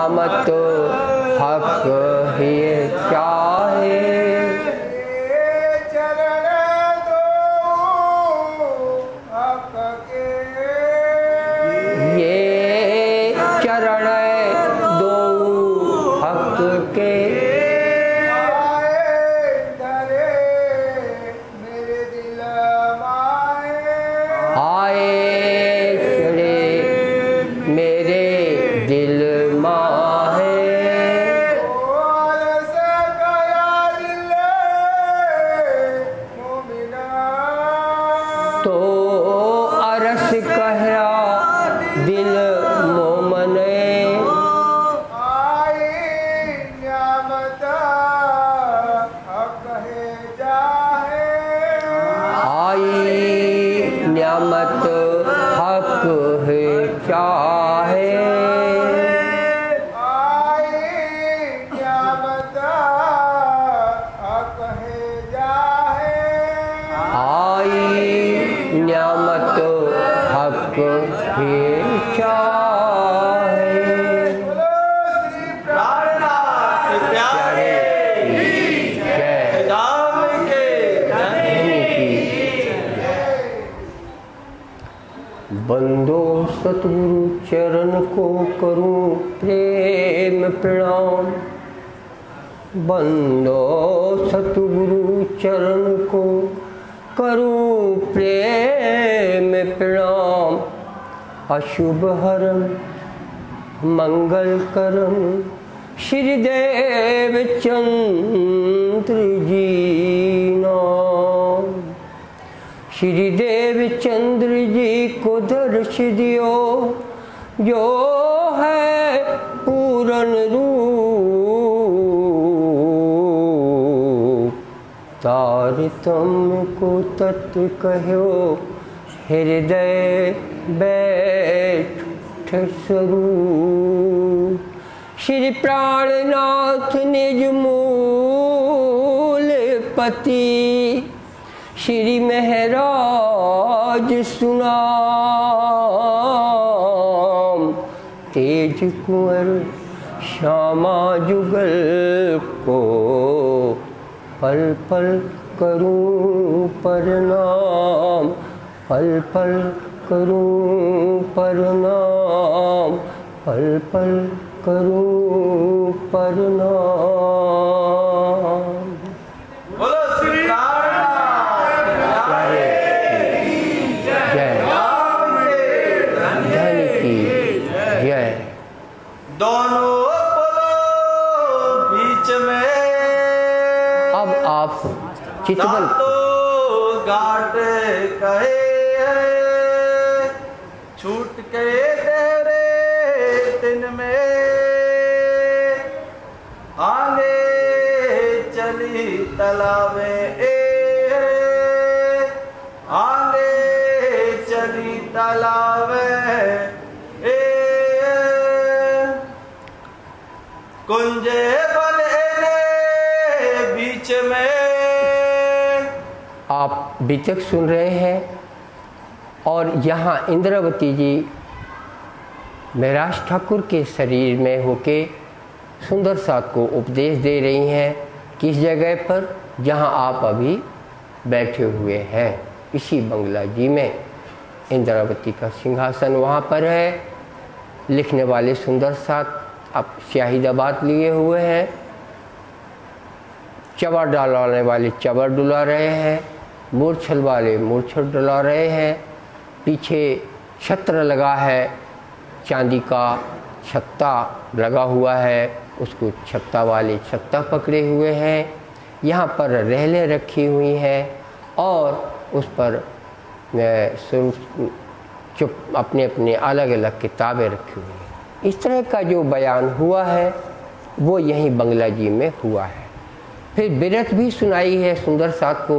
न्यामत हक ही चाहे। ये चरण दो हक के बंदो सतगुरु चरण को करूं प्रेम प्रणाम। बंदो सतगुरु चरण को करूं प्रेम प्रणाम। अशुभ हरम मंगल करम श्रीदेव चंद्र जी नाम। श्रीदेव चंद्र जी को दर्श दियो जो है पूर्ण रूप। तारतम्य को तत्व कहो हृदय बैठ स्वरूप। श्री प्राणनाथ निज मूल पति श्री महराज सुनाम। तेज कुंवर श्यामा जुगल को पल पल करूं प्रणाम। पल पल करूं प्रणाम। पल पल करूं प्रणाम। बोलो श्री जय। दोनों बोलो बीच में अब आप चितवन तो घाट कहे छूट के तेरे दिन में आगे चली तलावे आगे चली तलावे कुंजे बने बीच में। आप बीतक सुन रहे हैं और यहाँ इंद्रावती जी महराज ठाकुर के शरीर में होके सुंदर साथ को उपदेश दे रही हैं। किस जगह पर? जहाँ आप अभी बैठे हुए हैं, इसी बंगला जी में। इंद्रावती का सिंहासन वहाँ पर है। लिखने वाले सुंदर साथ आप स्याही दबात लिए हुए हैं। चवर डालने वाले चवर डुला रहे हैं। मूर्छल वाले मूर्छल डुला रहे हैं। पीछे छत्र लगा है, चांदी का छत्ता लगा हुआ है, उसको छत्ता वाले छत्ता पकड़े हुए हैं। यहाँ पर रहलें रखी हुई हैं और उस पर चुप अपने अपने अलग अलग किताबें रखी हुई हैं। इस तरह का जो बयान हुआ है वो यहीं बंगला जी में हुआ है। फिर बिरत भी सुनाई है सुंदर साथ को,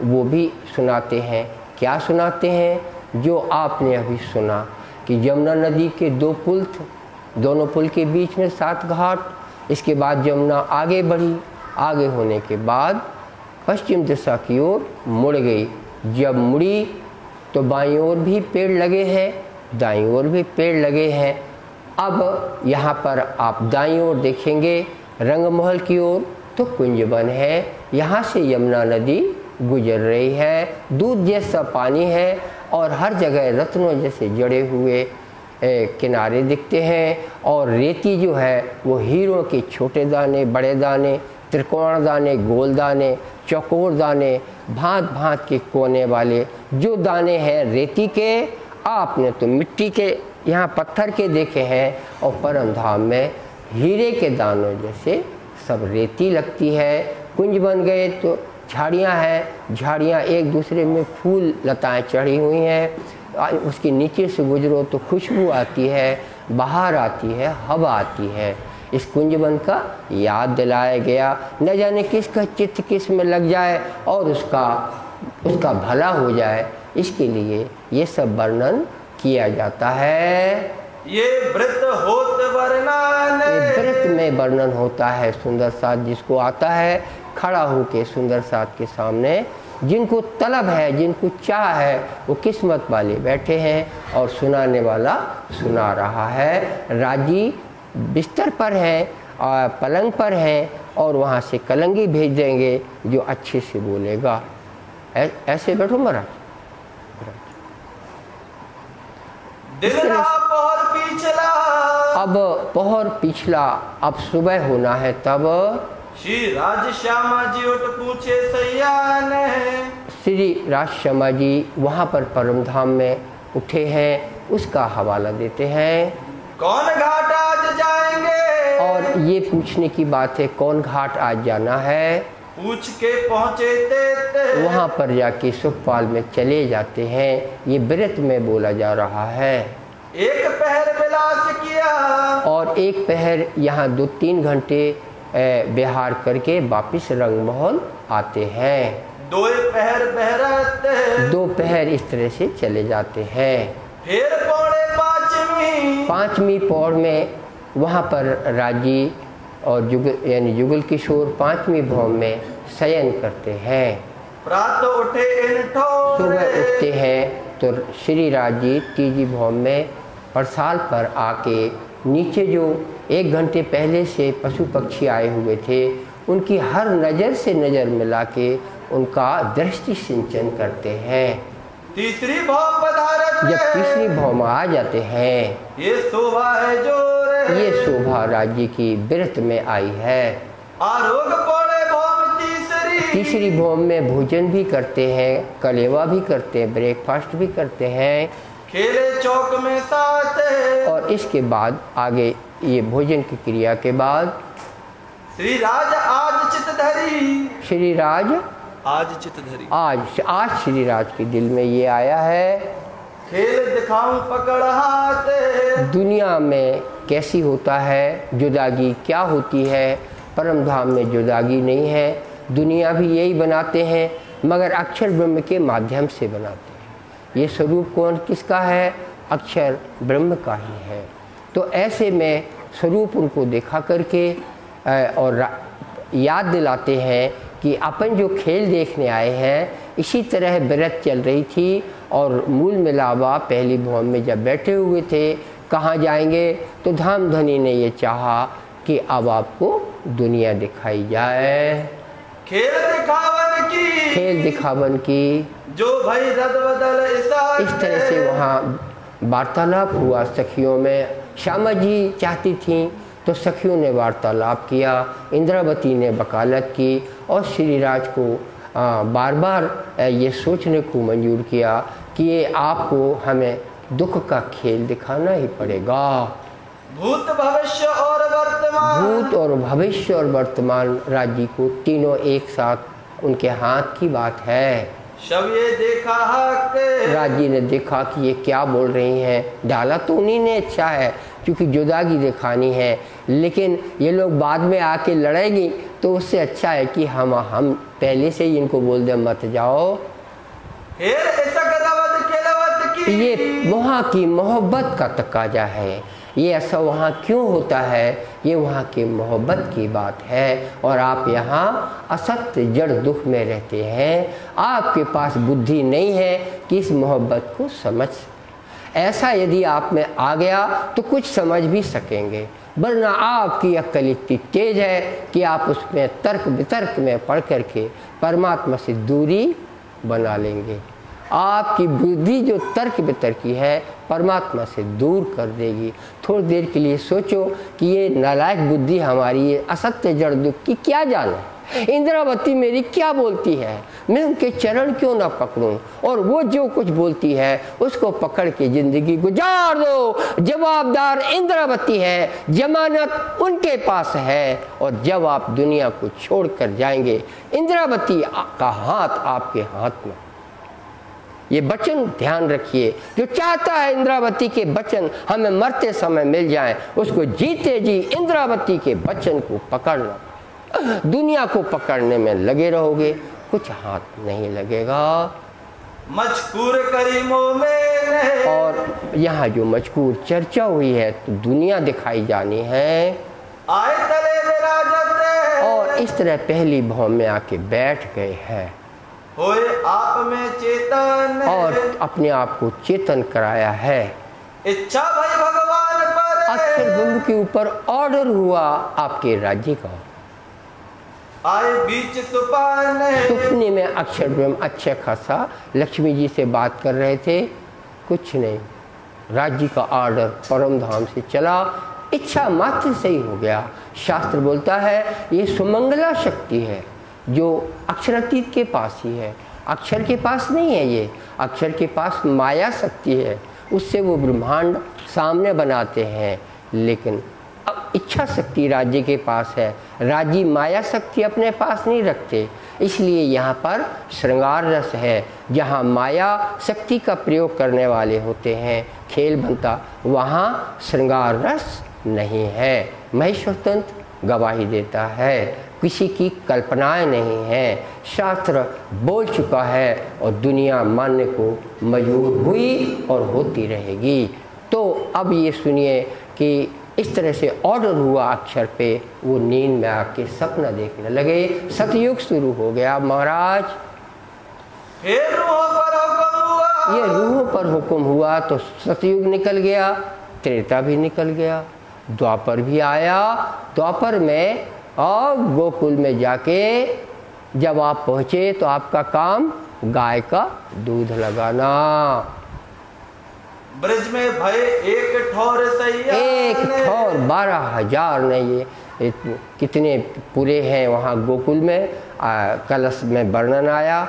वो भी सुनाते हैं। क्या सुनाते हैं? जो आपने अभी सुना कि यमुना नदी के दो पुल थे, दोनों पुल के बीच में 7 घाट। इसके बाद यमुना आगे बढ़ी, आगे होने के बाद पश्चिम दिशा की ओर मुड़ गई। जब मुड़ी तो बाईं ओर भी पेड़ लगे हैं, दाईं ओर भी पेड़ लगे हैं। अब यहाँ पर आप दाईं ओर देखेंगे रंगमहल की ओर तो कुंजवन है, यहाँ से यमुना नदी गुजर रही है, दूध जैसा पानी है और हर जगह रत्नों जैसे जड़े हुए किनारे दिखते हैं। और रेती जो है वो हीरों के छोटे दाने, बड़े दाने, त्रिकोण दाने, गोल दाने, चौकोर दाने, भांत भांत के कोने वाले जो दाने हैं रेती के, आपने तो मिट्टी के यहाँ पत्थर के देखे हैं और परम धाम में हीरे के दानों जैसे सब रेती लगती है। कुंज बन गए तो झाड़ियाँ हैं, झाड़ियाँ एक दूसरे में फूल लताएं चढ़ी हुई हैं, उसके नीचे से गुजरो तो खुशबू आती है, बाहर आती है, हवा आती है। इस कुंजवन का याद दिलाया गया, न जाने किसका चित्त किस में लग जाए और उसका भला हो जाए, इसके लिए ये सब वर्णन किया जाता है। ये व्रत होत वर्णन, ये व्रत में वर्णन होता है। सुंदर साथ जिसको आता है खड़ा होके सुंदर साथ के सामने, जिनको तलब है, जिनको चाह है, वो किस्मत वाले बैठे हैं और सुनाने वाला सुना रहा है। राजी बिस्तर पर है और पलंग पर है और वहाँ से कलंगी भेज देंगे जो अच्छे से बोलेगा। ऐसे बैठो महाराज। अब पहर पिछला, अब सुबह होना है तब श्री राज श्यामा जी उठ पूछे सयान है। श्री राज श्यामा जी वहाँ पर परमधाम में उठे हैं, उसका हवाला देते हैं। कौन घाट आज जाएंगे? और ये पूछने की बात है कौन घाट आज जाना है। पूछ के पहुँचे ते वहाँ पर जाके सुखपाल में चले जाते हैं। ये व्रत में बोला जा रहा है। एक पहर विलास किया और एक पहर यहाँ 2-3 घंटे विहार करके वापिस रंगमहल आते हैं। दो पहर इस तरह से चले जाते हैं। फिर पौड़े पांचवी पौड़ में वहाँ पर राजी और जुगल यानी जुगल किशोर 5वीं भौम में शयन करते हैं। प्रातः उठे सुबह उठते हैं तो श्री राजी 3वीं भौम में परसाल पर आके नीचे जो 1 घंटे पहले से पशु पक्षी आए हुए थे उनकी हर नज़र से नज़र मिला के उनका दृष्टि सिंचन करते हैं। तीसरी भौम पधारत जब तीसरी भौम आ जाते हैं, ये शोभा है जो ये शोभा राज्य की व्रत में आई है। आरोग पौड़े भौम तीसरी भौम में भोजन भी करते हैं, कलेवा भी करते हैं, ब्रेकफास्ट भी करते हैं, खेले चौक में साथ। और इसके बाद आगे ये भोजन की क्रिया के बाद श्री राज आज चित धरी, श्री राज आज चित धरी, आज श्री राज के दिल में ये आया है। खेल दिखाऊं पकड़ हाथ, दुनिया में कैसी होता है जुदागी, क्या होती है। परम धाम में जुदागी नहीं है। दुनिया भी यही बनाते हैं मगर अक्षर ब्रह्म के माध्यम से बनाते हैं। ये स्वरूप कौन किसका है? अक्षर ब्रह्म का ही है। तो ऐसे में स्वरूप उनको देखा करके और याद दिलाते हैं कि अपन जो खेल देखने आए हैं इसी तरह व्रत चल रही थी। और मूल मिलावा पहली भौम में जब बैठे हुए थे कहाँ जाएंगे तो धामधनी ने ये चाहा कि अब आपको दुनिया दिखाई जाए, खेल दिखावन की जो भाई रद बदल इस तरह से वहाँ वार्तालाप हुआ सखियों में। श्यामा जी चाहती थीं तो सखियों ने वार्तालाप किया, इंद्रावती ने वकालत की और श्रीराज को बार बार ये सोचने को मंजूर किया कि ये आपको हमें दुख का खेल दिखाना ही पड़ेगा। भूत भविष्य और वर्तमान, भूत और भविष्य और वर्तमान राज्य को तीनों एक साथ उनके हाथ की बात है। शब ये देखा राजी ने देखा कि ये क्या बोल रही हैं। डाला तो उन्हीं ने अच्छा है क्योंकि जुदागी दिखानी है, लेकिन ये लोग बाद में आके लड़ेगी तो उससे अच्छा है कि हम पहले से ही इनको बोल दें मत जाओ। ये वहाँ की मोहब्बत का तकाजा है। ये ऐसा वहाँ क्यों होता है? ये वहाँ की मोहब्बत की बात है। और आप यहाँ असत्य जड़ दुख में रहते हैं, आपके पास बुद्धि नहीं है कि इस मोहब्बत को समझ। ऐसा यदि आप में आ गया तो कुछ समझ भी सकेंगे, वरना आपकी अक्ल इतनी तेज है कि आप उसमें तर्क वितर्क में पढ़ करके परमात्मा से दूरी बना लेंगे। आपकी बुद्धि जो तर्क वितर्की है परमात्मा से दूर कर देगी। थोड़ी देर के लिए सोचो कि ये नालायक बुद्धि हमारी ये असत्य जड़ दुख की क्या जाने, इंद्रावती मेरी क्या बोलती है, मैं उनके चरण क्यों ना पकड़ूं, और वो जो कुछ बोलती है उसको पकड़ के जिंदगी गुजार दो। जवाबदार इंद्रावती है, जमानत उनके पास है, और जब आप दुनिया को छोड़कर जाएंगे इंद्रावती का हाथ आपके हाथ में। ये वचन ध्यान रखिए, जो चाहता है इंद्रावती के वचन हमें मरते समय मिल जाएं, उसको जीते जी इंद्रावती के वचन को पकड़ना। दुनिया को पकड़ने में लगे रहोगे, कुछ हाथ नहीं लगेगा। मजकूर करीमों में, और यहाँ जो मजकूर चर्चा हुई है तो दुनिया दिखाई जानी है, आए तले विराजत, और इस तरह पहली भौं में आके बैठ गए हैं, होए आप में चेतन, और अपने आप को चेतन कराया है। इच्छा भाई भगवान पर, अक्षर ब्रह्म के ऊपर ऑर्डर हुआ आपके राज्य का। आए बीच सुपान, सपने में अक्षर ब्रह्म अच्छा खासा लक्ष्मी जी से बात कर रहे थे, कुछ नहीं, राज्य का ऑर्डर परम धाम से चला, इच्छा मात्र से ही हो गया। शास्त्र बोलता है ये सुमंगला शक्ति है जो अक्षरातीत के पास ही है, अक्षर के पास नहीं है। ये अक्षर के पास माया शक्ति है, उससे वो ब्रह्मांड सामने बनाते हैं, लेकिन अब इच्छा शक्ति राज्य के पास है। राज्य माया शक्ति अपने पास नहीं रखते, इसलिए यहाँ पर श्रृंगार रस है। जहाँ माया शक्ति का प्रयोग करने वाले होते हैं, खेल बनता, वहाँ श्रृंगार रस नहीं है। महेश्वर तंत्र गवाही देता है, किसी की कल्पनाएं नहीं है, शास्त्र बोल चुका है और दुनिया मानने को मजबूर हुई और होती रहेगी। तो अब ये सुनिए कि इस तरह से ऑर्डर हुआ अक्षर पे, वो नींद में आके सपना देखने लगे। सतयुग शुरू हो गया महाराज। फिर रूहों पर हुक्म हुआ, ये रूहों पर हुक्म हुआ तो सतयुग निकल गया, त्रेता भी निकल गया, द्वापर भी आया। द्वापर में और गोकुल में जाके जब आप पहुँचे तो आपका काम गाय का दूध लगाना। ब्रज में भय एक ठौर सैया, एक ठौर 12,000 नहीं, ये कितने पूरे हैं वहाँ गोकुल में। कलश में वर्णन आया,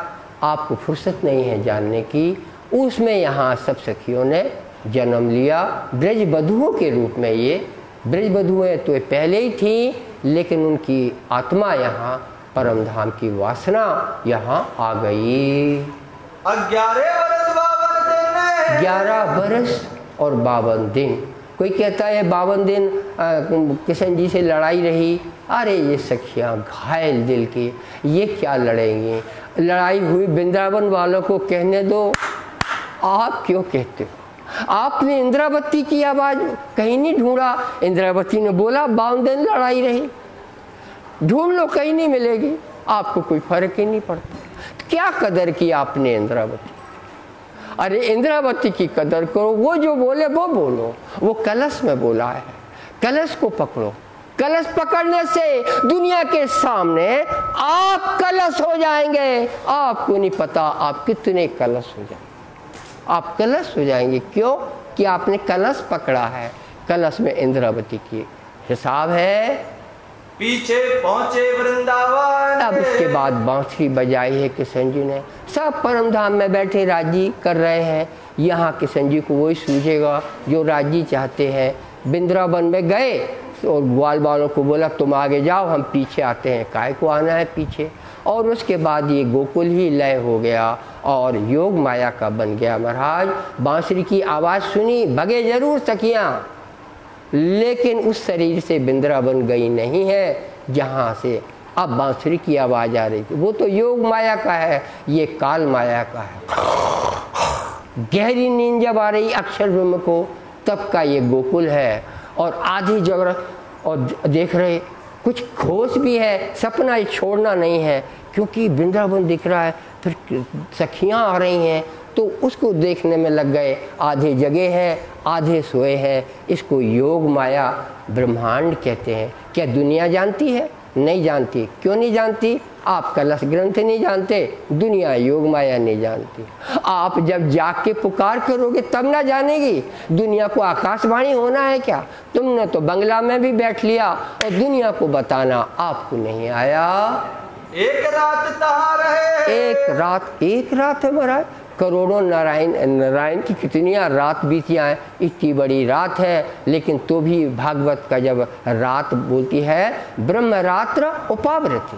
आपको फुर्सत नहीं है जानने की। उसमें यहाँ सब सखियों ने जन्म लिया ब्रज बधुओं के रूप में। ये ब्रज बधुएं तो पहले ही थी, लेकिन उनकी आत्मा यहाँ परम धाम की वासना यहाँ आ गई। 11 बरस और 52 दिन। कोई कहता है 52 दिन किशन जी से लड़ाई रही। अरे ये सखियाँ घायल दिल की, ये क्या लड़ेंगी, लड़ाई हुई वृंदावन वालों को कहने दो। आप क्यों कहते हो? आपने इंद्रावती की आवाज़ कहीं नहीं ढूंढा। इंद्रावती ने बोला 52 दिन लड़ाई रही, ढूंढ लो कहीं नहीं मिलेगी। आपको कोई फर्क ही नहीं पड़ता। क्या कदर की आपने इंद्रावती? अरे इंद्रावती की कदर करो, वो जो बोले वो बोलो। वो कलश में बोला है, कलश को पकड़ो। कलश पकड़ने से दुनिया के सामने आप कलश हो जाएंगे। आपको नहीं पता आप कितने कलश हो जाएंगे। आप कलश हो जाएंगे, क्यों? कि आपने कलश पकड़ा है। कलश में इंद्रावती की हिसाब है। पीछे पहुंचे वृंदावन, अब इसके बाद बांसुरी बजाई है किशन जी ने। सब परम धाम में बैठे राजी कर रहे हैं। यहाँ किशन जी को वही सूझेगा जो राजी चाहते हैं। वृंदावन में गए और ग्वाल वालों को बोला तुम आगे जाओ, हम पीछे आते हैं। काय को आना है पीछे? और उसके बाद ये गोकुल ही लय हो गया और योग माया का बन गया। महाराज बांसुरी की आवाज़ सुनी, भगे जरूर सखियाँ, लेकिन उस शरीर से वृंदावन गई नहीं है जहाँ से अब बांसुरी की आवाज़ आ रही थी। वो तो योग माया का है, ये काल माया का है। गहरी नींद जब आ रही अक्षर ब्रह्म को, तब का ये गोकुल है। और आधी जगह और देख रहे, कुछ खोज भी है, सपना छोड़ना नहीं है, क्योंकि वृंदावन दिख रहा है। फिर सखियाँ आ रही हैं, तो उसको देखने में लग गए। आधे जगे हैं, आधे सोए हैं। इसको योग माया ब्रह्मांड कहते हैं। क्या दुनिया जानती है? नहीं जानती। क्यों नहीं जानती? आप कलश ग्रंथ नहीं जानते, दुनिया योग माया नहीं जानती। आप जब जाग के पुकार करोगे तब ना जानेगी। दुनिया को आकाशवाणी होना है क्या? तुमने तो बंगला में भी बैठ लिया और दुनिया को बताना आपको नहीं आया। एक रात तहा रहे। एक रात है महाराज। करोड़ों नारायण की कितनी रात बीतियाँ हैं। इतनी बड़ी रात है, लेकिन तो भी भागवत का जब रात बोलती है ब्रह्म रात्र उपावृति,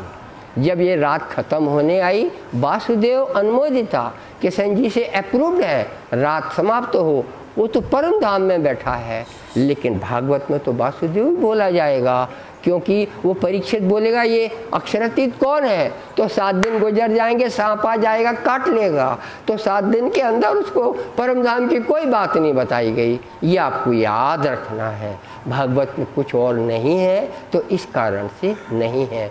जब ये रात खत्म होने आई, वासुदेव अनुमोदिता किशन जी से अप्रूव्ड है, रात समाप्त हो, वो तो परम धाम में बैठा है। लेकिन भागवत में तो वासुदेव बोला जाएगा, क्योंकि वो परीक्षित बोलेगा ये अक्षरातीत कौन है, तो 7 दिन गुजर जाएंगे, सांप आ जाएगा काट लेगा, तो 7 दिन के अंदर उसको परम धाम की कोई बात नहीं बताई गई। ये आपको याद रखना है। भागवत में कुछ और नहीं है तो इस कारण से नहीं है,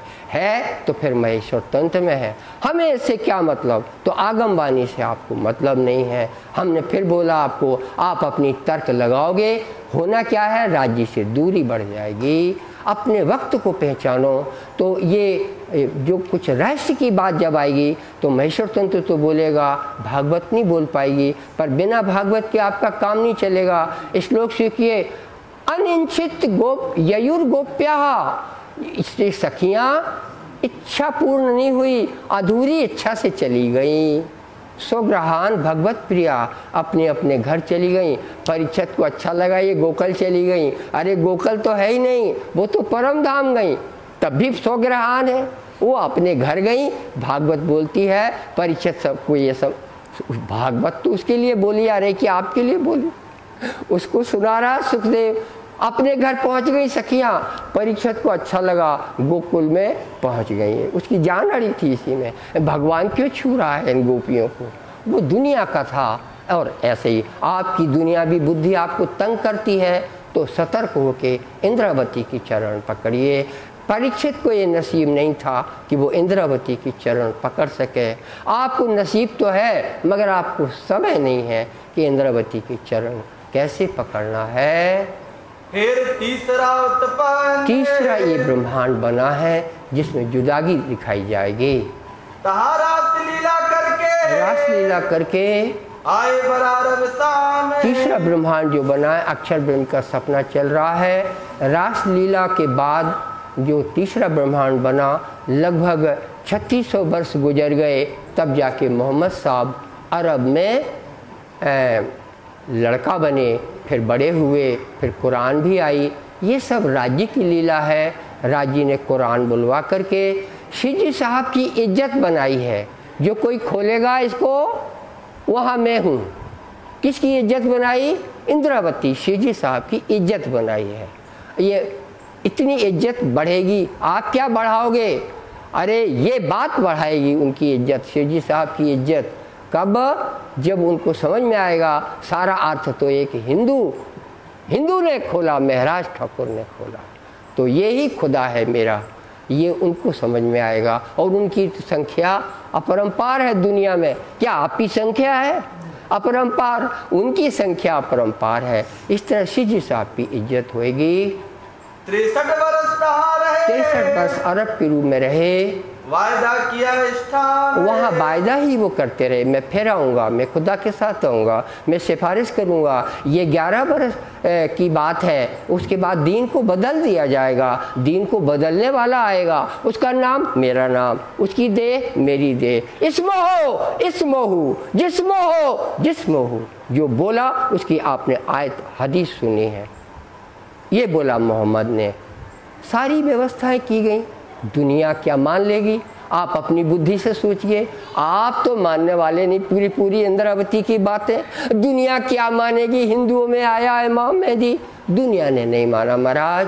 तो फिर महेश्वर तंत्र में है। हमें इससे क्या मतलब? तो आगम वाणी से आपको मतलब नहीं है। हमने फिर बोला आपको, आप अपनी तर्क लगाओगे, होना क्या है, राज्य से दूरी बढ़ जाएगी। अपने वक्त को पहचानो। तो ये जो कुछ रहस्य की बात जब आएगी तो महेश्वर तंत्र तो बोलेगा, भागवत नहीं बोल पाएगी। पर बिना भागवत के आपका काम नहीं चलेगा। श्लोक सीखिए, अनिंचित गोप ययुर गोप्या, इससे सखियां इच्छा पूर्ण नहीं हुई, अधूरी इच्छा से चली गई। स्वग्रहान भगवत प्रिया, अपने अपने घर चली गई। परीक्षित को अच्छा लगा ये गोकुल चली गई। अरे गोकुल तो है ही नहीं, वो तो परम धाम गई, तब भी स्वग्रहान है, वो अपने घर गई। भागवत बोलती है परीक्षित सबको ये सब, भागवत तो उसके लिए बोली आ रही कि आपके लिए बोली। उसको सुना रहा सुखदेव, अपने घर पहुंच गई सखियां। परीक्षित को अच्छा लगा, गोकुल में पहुंच गई है। उसकी जान अड़ी थी इसी में, भगवान क्यों छू रहा है इन गोपियों को, वो दुनिया का था। और ऐसे ही आपकी दुनिया भी बुद्धि आपको तंग करती है, तो सतर्क होके इंद्रावती की चरण पकड़िए। परीक्षित को ये नसीब नहीं था कि वो इंद्रावती की चरण पकड़ सके। आपको नसीब तो है, मगर आपको समय नहीं है कि इंद्रावती की चरण कैसे पकड़ना है। फिर तीसरा ये ब्रह्मांड बना है जिसमें जुदागी दिखाई जाएगी। रास लीला करके आए बराबर सामने। तीसरा ब्रह्मांड जो बना है, अक्षर ब्रह्म का सपना चल रहा है। रास लीला के बाद जो तीसरा ब्रह्मांड बना, लगभग 3600 वर्ष गुजर गए, तब जाके मोहम्मद साहब अरब में लड़का बने, फिर बड़े हुए, फिर कुरान भी आई। ये सब राज्य की लीला है। राज्य ने कुरान बुलवा करके शिवजी साहब की इज्जत बनाई है। जो कोई खोलेगा इसको, वहाँ मैं हूँ। किसकी इज्जत बनाई? इंद्रावती शिवजी साहब की इज्जत बनाई है। ये इतनी इज्जत बढ़ेगी, आप क्या बढ़ाओगे? अरे ये बात बढ़ाएगी उनकी इज्जत, शिवजी साहब की इज्जत। कब? जब उनको समझ में आएगा सारा अर्थ तो एक हिंदू ने खोला, महराज ठाकुर ने खोला, तो ये ही खुदा है मेरा, ये उनको समझ में आएगा। और उनकी संख्या अपरंपार है दुनिया में। क्या आपकी संख्या है अपरंपार? उनकी संख्या अपरंपार है। इस तरह शिवजी साहब की इज्जत होगी। 63 वर्ष अरब के रूप में रहे, वायदा किया स्थान, वहाँ वायदा ही वो करते रहे, मैं फिर आऊँगा, मैं खुदा के साथ आऊँगा, मैं सिफारिश करूँगा। ये 11 वर्ष की बात है। उसके बाद दीन को बदल दिया जाएगा, दीन को बदलने वाला आएगा, उसका नाम मेरा नाम, उसकी देह मेरी देह। इसमो हो जिस्मो हो, जो बोला उसकी आपने आयत हदीस सुनी है। ये बोला मोहम्मद ने, सारी व्यवस्थाएं की गई। दुनिया क्या मान लेगी? आप अपनी बुद्धि से सोचिए। आप तो मानने वाले नहीं पूरी इंद्रावती की बातें। दुनिया क्या मानेगी? हिंदुओं में आया इमाम मेहदी, दुनिया ने नहीं माना महाराज।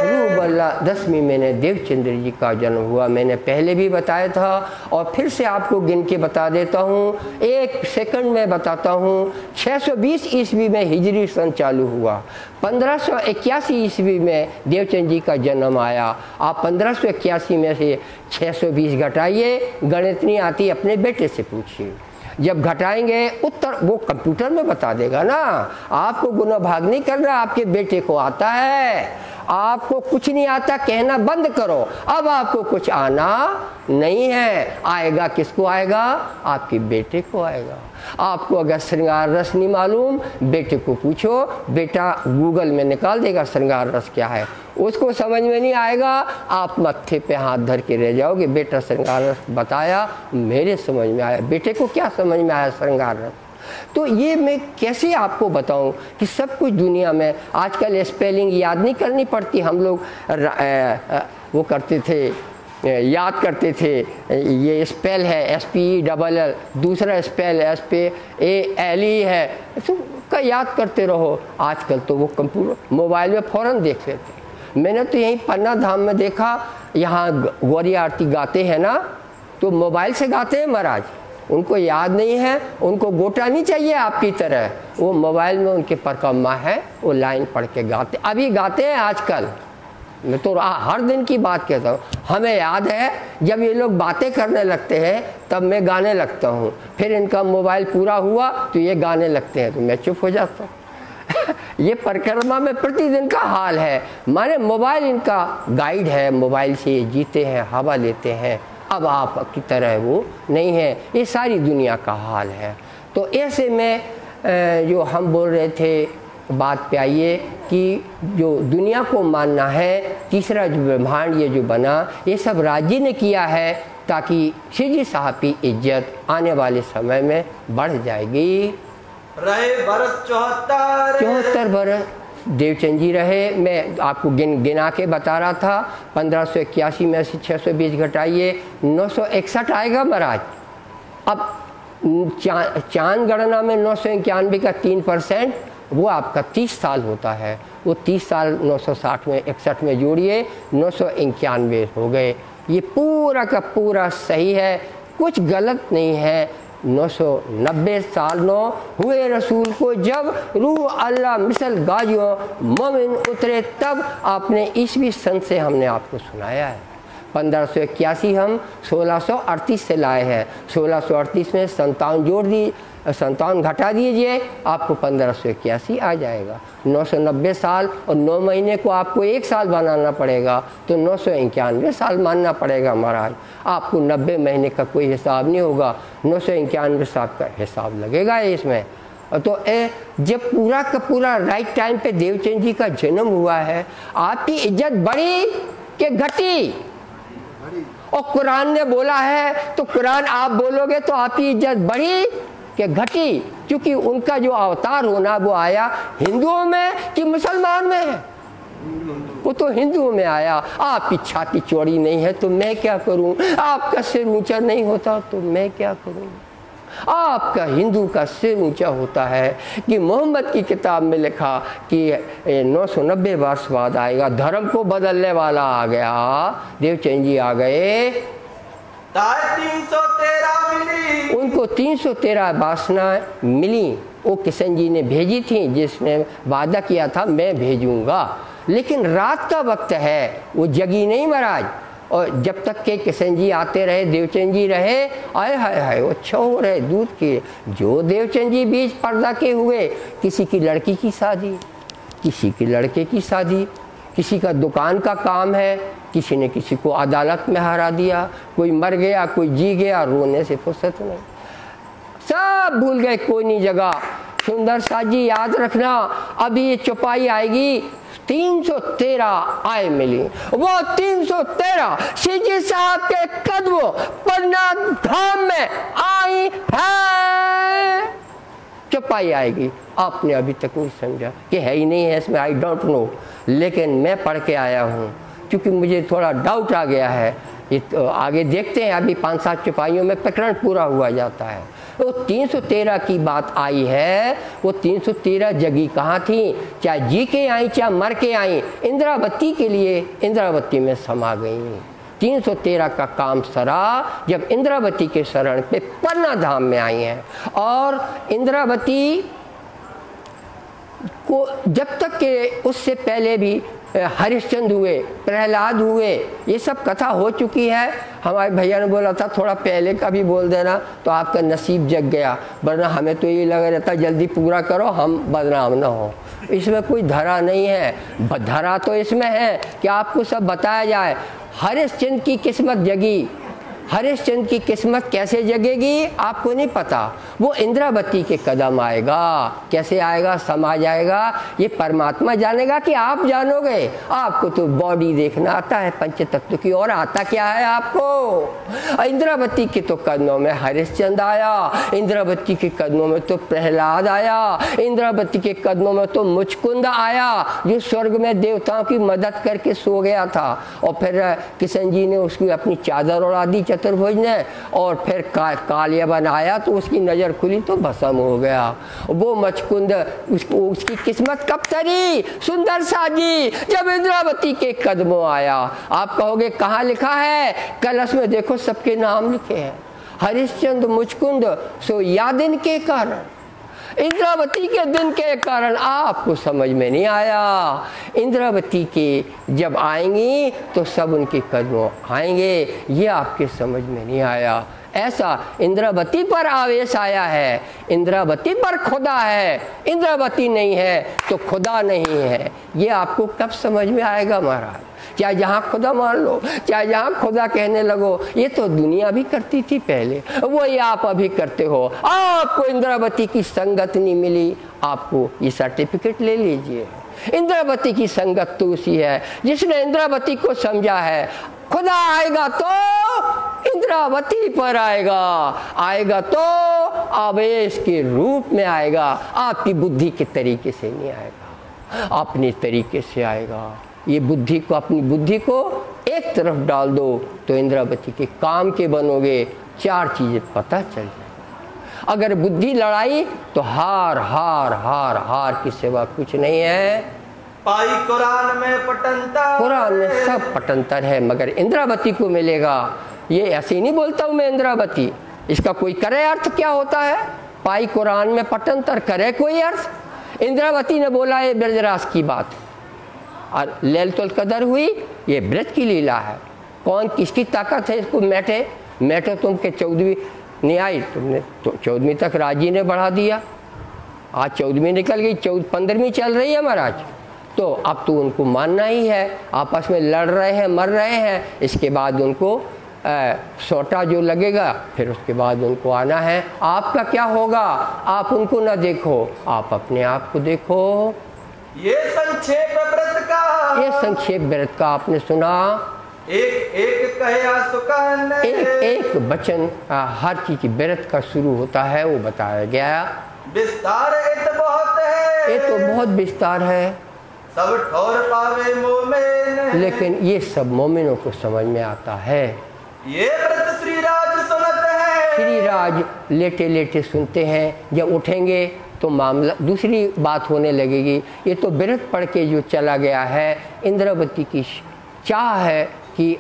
रूबल्ला 10वीं महीने देवचंद्र जी का जन्म हुआ। मैंने पहले भी बताया था और फिर से आपको गिन के बता देता हूँ, 1 सेकंड में बताता हूँ। 620 ईस्वी में हिजरी सन चालू हुआ, 1581 ईस्वी में देवचंद जी का जन्म आया। आप 1581 में से 620 घटाइए, गणित नहीं आती अपने बेटे से पूछिए। जब घटाएंगे उत्तर वो कंप्यूटर में बता देगा ना, आपको गुना भाग नहीं करना, आपके बेटे को आता है। आपको कुछ नहीं आता कहना बंद करो, अब आपको कुछ आना नहीं है। आएगा किसको आएगा? आपके बेटे को आएगा। आपको अगर श्रृंगार रस नहीं मालूम, बेटे को पूछो, बेटा गूगल में निकाल देगा श्रृंगार रस क्या है। उसको समझ में नहीं आएगा, आप मत्थे पे हाथ धर के रह जाओगे, बेटा श्रृंगार रस बताया, मेरे समझ में आया। बेटे को क्या समझ में आया श्रृंगार रस? तो ये मैं कैसे आपको बताऊं कि सब कुछ दुनिया में आजकल स्पेलिंग याद नहीं करनी पड़ती। हम लोग वो करते थे, याद करते थे, ये स्पेल है SPELL, दूसरा स्पेल SPALE है, तो का याद करते रहो। आजकल तो वो कंप्यूटर मोबाइल में फ़ौरन देख लेते। मैंने तो यहीं पन्ना धाम में देखा, यहाँ गौरी आरती गाते हैं ना, तो मोबाइल से गाते हैं महाराज। उनको याद नहीं है, उनको गोटा नहीं चाहिए आपकी तरह, वो मोबाइल में उनके परकम्मा है, वो लाइन पढ़ के गाते, अभी गाते हैं आजकल। मैं तो हर दिन की बात कहता हूँ। हमें याद है जब ये लोग बातें करने लगते हैं तब मैं गाने लगता हूँ, फिर इनका मोबाइल पूरा हुआ तो ये गाने लगते हैं तो मैं चुप हो जाता हूँ। ये परिक्रमा में प्रतिदिन का हाल है, माने मोबाइल इनका गाइड है, मोबाइल से ये जीते हैं, हवा लेते हैं। अब आप की तरह वो नहीं है, ये सारी दुनिया का हाल है। तो ऐसे में जो हम बोल रहे थे, बात पे आइए कि जो दुनिया को मानना है, तीसरा जो ब्रह्मांड ये जो बना, ये सब राज्य ने किया है ताकि श्री जी साहब की इज्जत आने वाले समय में बढ़ जाएगी। रहे बरस 74 बरस देवचंद जी रहे। मैं आपको गिना के बता रहा था, 1581 में से 620 घटाइए, 961 आएगा महाराज। अब चांद गणना में 991 का 3%, वो आपका 30 साल होता है। वो 30 साल 960 में 61 में जोड़िए, 991 हो गए। ये पूरा का पूरा सही है, कुछ गलत नहीं है। 990 साल नो हुए रसूल को जब रूह अल्लाह मिसल गाजियों मोमिन उतरे तब, आपने ईस्वी सन से हमने आपको सुनाया है। 1581 हम 1638 से लाए हैं, 1638 में 57 जोड़ दी, 57 घटा दीजिए, आपको 1581 आ जाएगा। 990 साल और 9 महीने को आपको 1 साल बनाना पड़ेगा, तो 991 साल मानना पड़ेगा महाराज। आपको 90 महीने का कोई हिसाब नहीं होगा, 991 साल का हिसाब लगेगा इसमें। तो जब पूरा का पूरा राइट टाइम पे देवचंद जी का जन्म हुआ है, आपकी इज्जत बढ़ी कि घटी? और कुरान ने बोला है तो कुरान आप बोलोगे तो आपकी इज्जत बढ़ी कि घटी? क्योंकि उनका जो अवतार होना वो आया हिंदुओं में कि मुसलमान में है? वो तो हिंदुओं में आया। आपकी छाती चौड़ी नहीं है तो मैं क्या करूं, आपका सिर ऊंचा नहीं होता तो मैं क्या करूं। आपका हिंदू का सिर ऊंचा होता है कि मोहम्मद की किताब में लिखा कि 990 वर्ष बाद आएगा, धर्म को बदलने वाला आ गया, देवचंद जी आ गए। 313 मिली, उनको 313 वासना मिली। वो किशन जी ने भेजी थी, जिसने वादा किया था मैं भेजूंगा, लेकिन रात का वक्त है, वो जगी नहीं महाराज। और जब तक के किशन जी आते रहे, देवचंद जी रहे, आए हाय हाय वो छो रहे दूध के। जो देवचंद जी बीच पर्दा के हुए, किसी की लड़की की शादी, किसी के लड़के की शादी, किसी का दुकान का काम है, किसी ने किसी को अदालत में हरा दिया, कोई मर गया, कोई जी गया, रोने से फुर्सत नहीं, सब भूल गए, कोई नहीं जगह। सुंदर सा जी याद रखना, अभी ये चौपाई आएगी, 313 आय मिली। वो 313 श्री जी साहब के कदमों पन्ना धाम में आई है। चौपाई आएगी, आपने अभी तक नहीं समझा कि है ही नहीं है इसमें, आई डोंट नो, लेकिन मैं पढ़ के आया हूँ क्योंकि मुझे थोड़ा डाउट आ गया है। ये तो आगे देखते हैं, अभी 5-7 चौपाइयों में प्रकरण पूरा हुआ जाता है। वो 313 की बात आई है, वो 313 जगी कहाँ थी, चाहे जी के आई चाहे मर के आई, इंद्रावती के लिए इंद्रावती में समा गई। 313 का काम सरा जब इंद्रावती के शरण पे पन्ना धाम में आई हैं। और इंद्रावती को जब तक के उससे पहले भी हरिश्चंद्र हुए, प्रहलाद हुए, ये सब कथा हो चुकी है। हमारे भैया ने बोला था थोड़ा पहले का भी बोल देना तो आपका नसीब जग गया, वरना हमें तो ये लगा रहता जल्दी पूरा करो हम बदनाम ना हो। इसमें कोई धरा नहीं है, धरा तो इसमें है कि आपको सब बताया जाए। हरिश्चंद्र की किस्मत जगी, हरिश्चंद्र की किस्मत कैसे जगेगी आपको नहीं पता। वो इंद्रावती के कदम आएगा, कैसे आएगा, समा जाएगा, ये परमात्मा जानेगा कि आप जानोगे। आपको तो बॉडी देखना आता है पंच तत्व की, और आता क्या है आपको। इंद्रावती के तो कदमों में हरिश्चंद्र आया, इंद्रावती के कदमों में तो प्रहलाद आया, इंद्रावती के कदमों में तो मुचकुंद आया जो स्वर्ग में देवताओं की मदद करके सो गया था। और फिर किशन जी ने उसकी अपनी चादर उड़ा दी चतुर्भुज ने, और फिर कालियाबन आया तो उसकी नज़र खुली तो भस्म हो गया। वो मचकुंद उसकी किस्मत कब तरी, सुंदर साजी जब इंद्रावती के कदमों आया। आप कहोगे कहाँ लिखा है, कलश में देखो सबके नाम लिखे हैं, हरिश्चंद्र मुचकुंद सो या दिन के कारण, इंद्रावती के दिन के कारण आपको समझ में नहीं आया। इंद्रावती के जब आएंगी तो सब उनके कदमों आएंगे, ये आपके समझ में नहीं आया। ऐसा इंद्रावती पर आवेश आया है, इंद्रावती पर खुदा है, इंद्रावती नहीं है तो खुदा नहीं है, ये आपको कब समझ में आएगा महाराज। चाहे जहाँ खुदा मान लो, चाहे जहाँ खुदा कहने लगो, ये तो दुनिया भी करती थी पहले, वही आप अभी करते हो। आपको इंद्रावती की संगत नहीं मिली, आपको ये सर्टिफिकेट ले लीजिए। इंद्रावती की संगत तो उसी है जिसने इंद्रावती को समझा है। खुदा आएगा तो इंद्रावती पर आएगा, आएगा तो आवेश के रूप में आएगा, आपकी बुद्धि के तरीके से नहीं आएगा, अपने तरीके से आएगा। ये बुद्धि को, अपनी बुद्धि को एक तरफ डाल दो तो इंद्रावती के काम के बनोगे। 4 चीजें पता चल जाए। अगर बुद्धि लड़ाई तो हार हार हार हार की सिवा कुछ नहीं है। पाई कुरान में पटंतर, कुरान में सब पटंतर है, मगर इंद्रावती को मिलेगा। ये ऐसे नहीं बोलता हूँ मैं इंद्रावती, इसका कोई करे अर्थ क्या होता है। पाई कुरान में पटंतर करे कोई अर्थ। इंद्रावती ने बोला ये ब्रजराज की बात, और लैलतुल कदर हुई, ये ब्रज की लीला है। कौन किसकी ताकत है इसको मैटे, मैटे तुम के 14वीं नहीं आई, तुमने तो 14वीं तक राजी ने बढ़ा दिया, आज 14वीं निकल गई, 15वीं चल रही है महाराज। तो अब तो उनको मानना ही है, आपस में लड़ रहे हैं, मर रहे हैं, इसके बाद उनको सोटा जो लगेगा फिर उसके बाद उनको आना है। आपका क्या होगा, आप उनको ना देखो, आप अपने आप को देखो। ये संक्षेप व्रत का, ये संक्षेप व्रत का आपने सुना, एक एक कहया सुकन, एक एक वचन हर चीज की व्रत का शुरू होता है वो बताया गया। विस्तार इत बहुत है, ये तो बहुत विस्तार है, सब ठौर पावे मोमेन, लेकिन ये सब मोमिनों को समझ में आता है। ये व्रत श्री राज सुनत है, श्री राज लेटे लेटे सुनते हैं, जब उठेंगे तो मामला दूसरी बात होने लगेगी। ये तो व्रत पढ़ के जो चला गया है, इंद्रावती की चाह है कि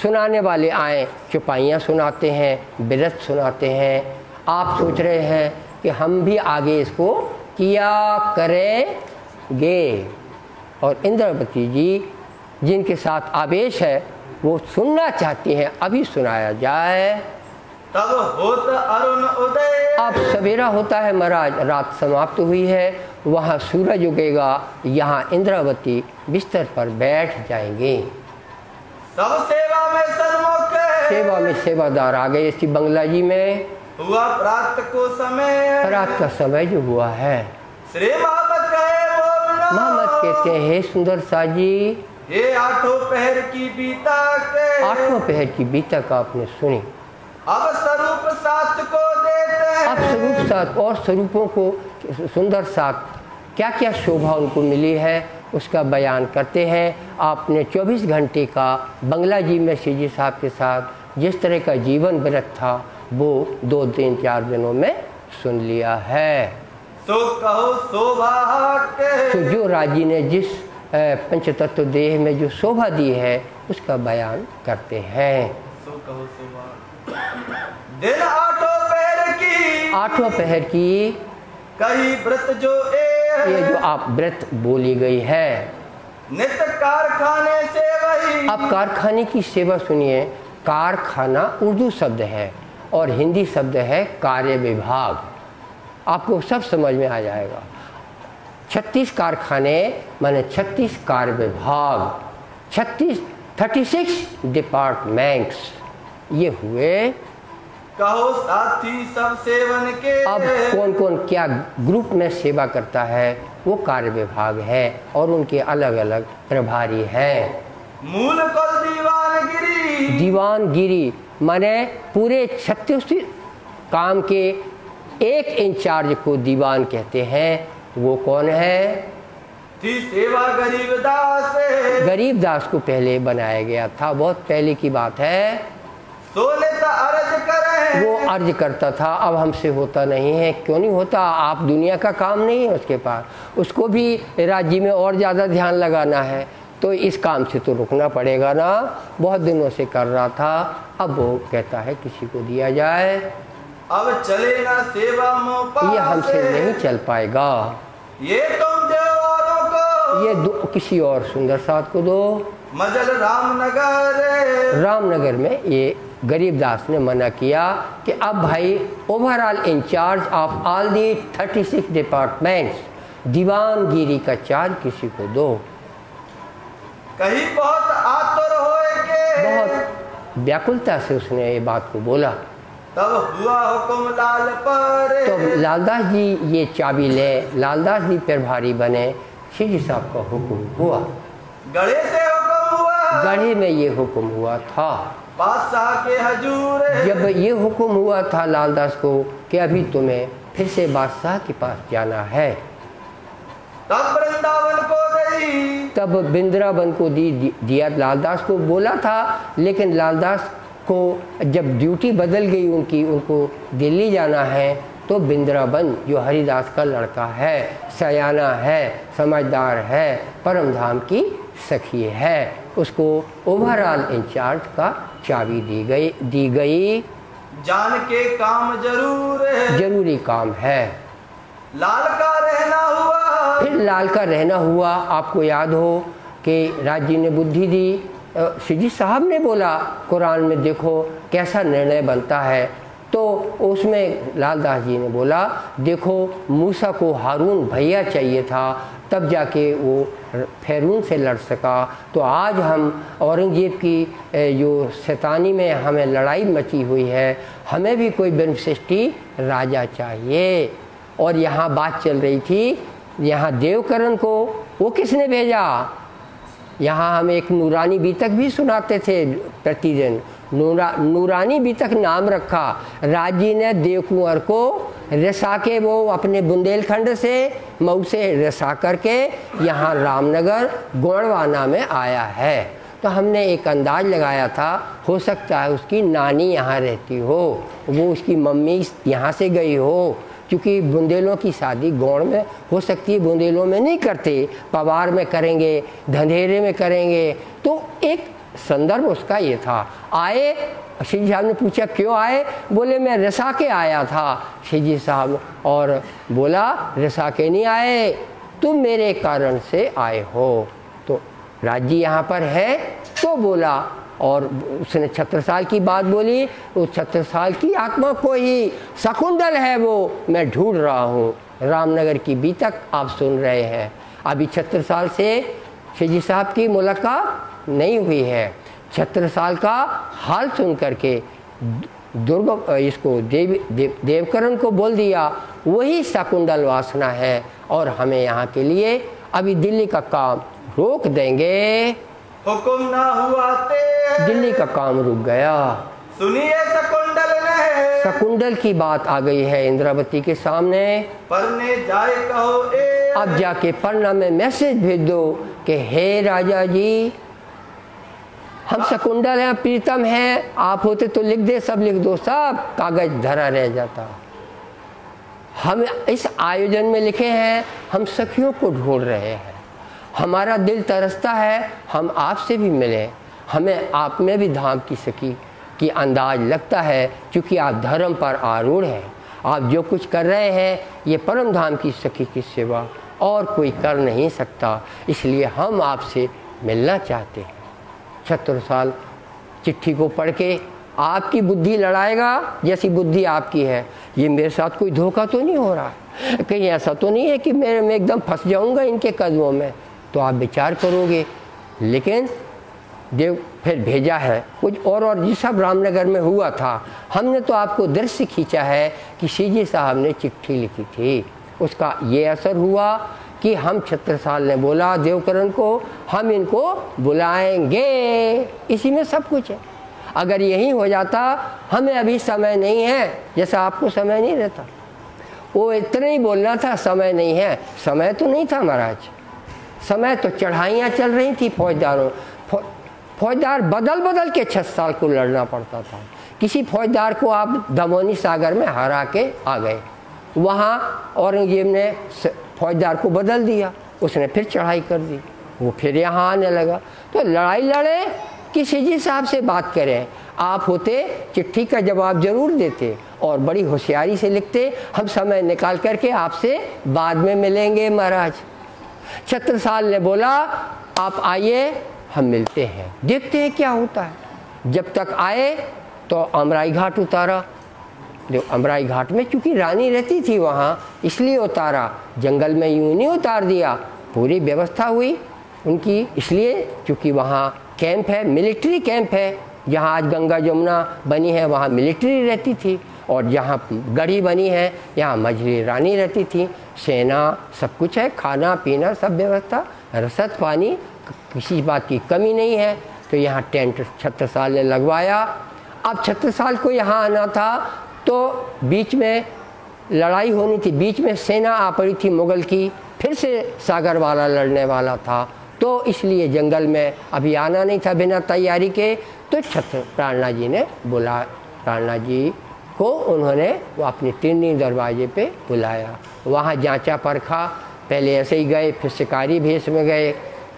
सुनाने वाले आए, चौपाइयाँ सुनाते हैं, व्रत सुनाते हैं। आप सोच रहे हैं कि हम भी आगे इसको किया करेंगे, और इंद्रावती जी जिनके साथ आवेश है वो सुनना चाहती हैं, अभी सुनाया जाए। तब होत अरुण उदय, अब सवेरा होता है महाराज, रात समाप्त हुई है, वहाँ सूरज उगेगा, यहाँ इंद्रावती बिस्तर पर बैठ जाएंगे। सब सेवा में सन्मुख, सेवा में सेवादार आ गए इसी बंगला जी में। हुआ प्रात को समय, रात का समय जो हुआ है, श्री मोहम्मद कहे बोलना, मोहम्मद कहते हैं हे सुंदर साजी, ये 8 पहर की बीता के, 8वां पहर की बीतक आपने सुनी। अब स्वरूप साथ को देते हैं, अब स्वरूप साथ और स्वरूपों को सुंदर साथ क्या क्या शोभा उनको मिली है उसका बयान करते हैं। आपने 24 घंटे का बंगला जी में शिवजी साहब के साथ जिस तरह का जीवन व्रत था वो 2-3-4 दिनों में सुन लिया है। सो कहो सौभाग्य। तो जो राजी ने जिस पंचतत्व देह में जो शोभा दी है उसका बयान करते हैं। सो कहो सौभाग्य। दिन आठों पहर की कही व्रत जो ये जो आप व्रत बोली गई है। नित्य कारखाने से वही। अब कारखाने की सेवा सुनिए। कारखाना उर्दू शब्द है और हिंदी शब्द है कार्य विभाग। आपको सब समझ में आ जाएगा। 36 कारखाने माने 36 कार्य विभाग, 36 डिपार्टमेंट्स ये हुए। कहो साथी सब सेवन के। अब कौन कौन क्या ग्रुप में सेवा करता है वो कार्य विभाग है और उनके अलग अलग प्रभारी हैं। मूल कुल दीवानगिरी। दीवानगिरी माने पूरे 36 काम के एक इंचार्ज को दीवान कहते हैं। वो कौन है? थी सेवा गरीबदास। गरीबदास को पहले बनाया गया था, बहुत पहले की बात है। सोने का अर्ज करें। वो अर्ज करता था, अब हमसे होता नहीं है। क्यों नहीं होता? आप दुनिया का काम नहीं है उसके पास, उसको भी राज्य में और ज़्यादा ध्यान लगाना है तो इस काम से तो रुकना पड़ेगा ना। बहुत दिनों से कर रहा था, अब वो कहता है किसी को दिया जाए। अब चले ना सेवा मोह। ये हमसे नहीं चल पाएगा, ये तुम देवारों को। ये दो किसी और सुंदर साथ को दो। मजल रामनगर। रामनगर में ये गरीबदास ने मना किया कि अब भाई overall incharge of all the 36 departments दीवानगिरी का चार्ज किसी को दो। कहीं बहुत आतुर होएगे। बहुत व्याकुलता से उसने ये बात को बोला। तब हुआ हुक्म लाल पर। तो लालदास जी ये चाबी ले, लालदास जी प्रभारी बने। शिवजी साहब का हुक्म हुआ। गढ़े से हुक्म हुआ। गढ़े में ये हुक्म हुआ था। बादशाह के हजूर। जब ये हुक्म हुआ था लालदास को कि अभी तुम्हें फिर से बादशाह के पास जाना है, तब वृंदावन को गई। तब वृंदावन को दिया। लालदास को बोला था, लेकिन लालदास को जब ड्यूटी बदल गई उनकी, उनको दिल्ली जाना है, तो वृंदावन जो हरिदास का लड़का है, सयाना है, समझदार है, परमधाम की सखी है, उसको ओवरऑल इंचार्ज का चाबी दी गई। जान के काम जरूर है। जरूरी काम है। लाल का रहना हुआ। फिर लाल का रहना हुआ। आपको याद हो कि राजी ने बुद्धि दी। शिवजी साहब ने बोला कुरान में देखो कैसा निर्णय बनता है, तो उसमें लालदास जी ने बोला देखो मूसा को हारून भैया चाहिए था, तब जाके वो फेरून से लड़ सका। तो आज हम औरंगजेब की जो शैतानी में हमें लड़ाई मची हुई है, हमें भी कोई बेनिफिशियरी राजा चाहिए। और यहाँ बात चल रही थी, यहाँ देवकरण को वो किसने भेजा? यहाँ हम एक नूरानी बीतक भी सुनाते थे प्रतिदिन। नूरानी बीतक नाम रखा। राजी ने देव कुंवर को रसा के, वो अपने बुंदेलखंड से मऊ से रसा करके यहाँ रामनगर गोंडवाना में आया है। तो हमने एक अंदाज लगाया था, हो सकता है उसकी नानी यहाँ रहती हो, वो उसकी मम्मी यहाँ से गई हो, क्योंकि बुंदेलों की शादी गौड़ में हो सकती है, बुंदेलों में नहीं करते, पवार में करेंगे, धंधेरे में करेंगे। तो एक संदर्भ उसका ये था। आए, शिवजी साहब ने पूछा क्यों आए? बोले मैं रसा के आया था। शिवजी साहब और बोला रसा के नहीं आए, तुम मेरे कारण से आए हो। तो राजी यहाँ पर है तो बोला, और उसने छत्रसाल की बात बोली। वो छत्रसाल की आत्मा को ही शकुंतल है, वो मैं ढूंढ रहा हूँ। रामनगर की बीतक आप सुन रहे हैं। अभी छत्रसाल से शिवजी साहब की मुलाकात नहीं हुई है। छत्रसाल का हाल सुन करके दुर्ग इसको देवकरण को बोल दिया वही शकुंतल वासना है, और हमें यहाँ के लिए अभी दिल्ली का काम रोक देंगे। हुक्म ना हुआ ते। दिल्ली का काम रुक गया। सुनिए शकुंतल ने। शकुंतल की बात आ गई है इंद्रावती के सामने। परने जाए कहो ए। अब जाके पन्ना में मैसेज भेज दो कि हे राजा जी, हम शकुंडल हैं, प्रीतम हैं, आप होते तो लिख दे, सब लिख दो, सब कागज धरा रह जाता। हम इस आयोजन में लिखे हैं, हम सखियों को ढूंढ रहे हैं, हमारा दिल तरसता है हम आपसे भी मिलें, हमें आप में भी धाम की सखी की अंदाज लगता है, क्योंकि आप धर्म पर आरूढ़ हैं, आप जो कुछ कर रहे हैं ये परम धाम की सखी की सेवा और कोई कर नहीं सकता, इसलिए हम आपसे मिलना चाहते हैं। छत्रसाल चिट्ठी को पढ़ के आपकी बुद्धि लड़ाएगा जैसी बुद्धि आपकी है, ये मेरे साथ कोई धोखा तो नहीं हो रहा, कहीं ऐसा तो नहीं है कि मैं एकदम फंस जाऊंगा इनके कदमों में, तो आप विचार करोगे। लेकिन देव फिर भेजा है कुछ और जिस सब रामनगर में हुआ था, हमने तो आपको दृश्य खींचा है कि सीजी साहब ने चिट्ठी लिखी थी, उसका ये असर हुआ कि हम छत्रसाल ने बोला देवकरण को हम इनको बुलाएंगे, इसी में सब कुछ है। अगर यही हो जाता, हमें अभी समय नहीं है, जैसा आपको समय नहीं रहता, वो इतना ही बोलना था समय नहीं है, समय तो नहीं था महाराज, समय तो चढ़ाइयाँ चल रही थी फौजदारों, फौजदार बदल बदल के 6 साल को लड़ना पड़ता था। किसी फौजदार को आप दमोनी सागर में हरा के आ गए, वहाँ औरंगजेब ने फौजदार को बदल दिया, उसने फिर चढ़ाई कर दी, वो फिर यहाँ आने लगा। तो लड़ाई लड़े कि सीजी साहब से बात करें, आप होते चिट्ठी का जवाब जरूर देते और बड़ी होशियारी से लिखते, हम समय निकाल करके आपसे बाद में मिलेंगे महाराज। छत्रसाल ने बोला आप आइए, हम मिलते हैं, देखते हैं क्या होता है। जब तक आए तो अमराई घाट उतारा, जो अमराई घाट में चूँकि रानी रहती थी वहाँ इसलिए उतारा, जंगल में यूँ नहीं उतार दिया, पूरी व्यवस्था हुई उनकी, इसलिए चूँकि वहाँ कैंप है, मिलिट्री कैंप है, जहाँ आज गंगा जमुना बनी है वहाँ मिलिट्री रहती थी, और जहाँ गढ़ी बनी है यहाँ मझली रानी रहती थी, सेना सब कुछ है, खाना पीना सब व्यवस्था, रसद पानी, किसी बात की कमी नहीं है। तो यहाँ टेंट छत्रसाल ने लगवाया। अब छत्रसाल को यहाँ आना था तो बीच में लड़ाई होनी थी, बीच में सेना आ पड़ी थी मुगल की, फिर से सागर वाला लड़ने वाला था, तो इसलिए जंगल में अभी आना नहीं था बिना तैयारी के। तो प्राणनाथ जी ने बुला, प्राणनाथ जी को उन्होंने वो अपनी तिरनी दरवाजे पे बुलाया, वहाँ जांचा परखा, पहले ऐसे ही गए, फिर शिकारी भेष में गए,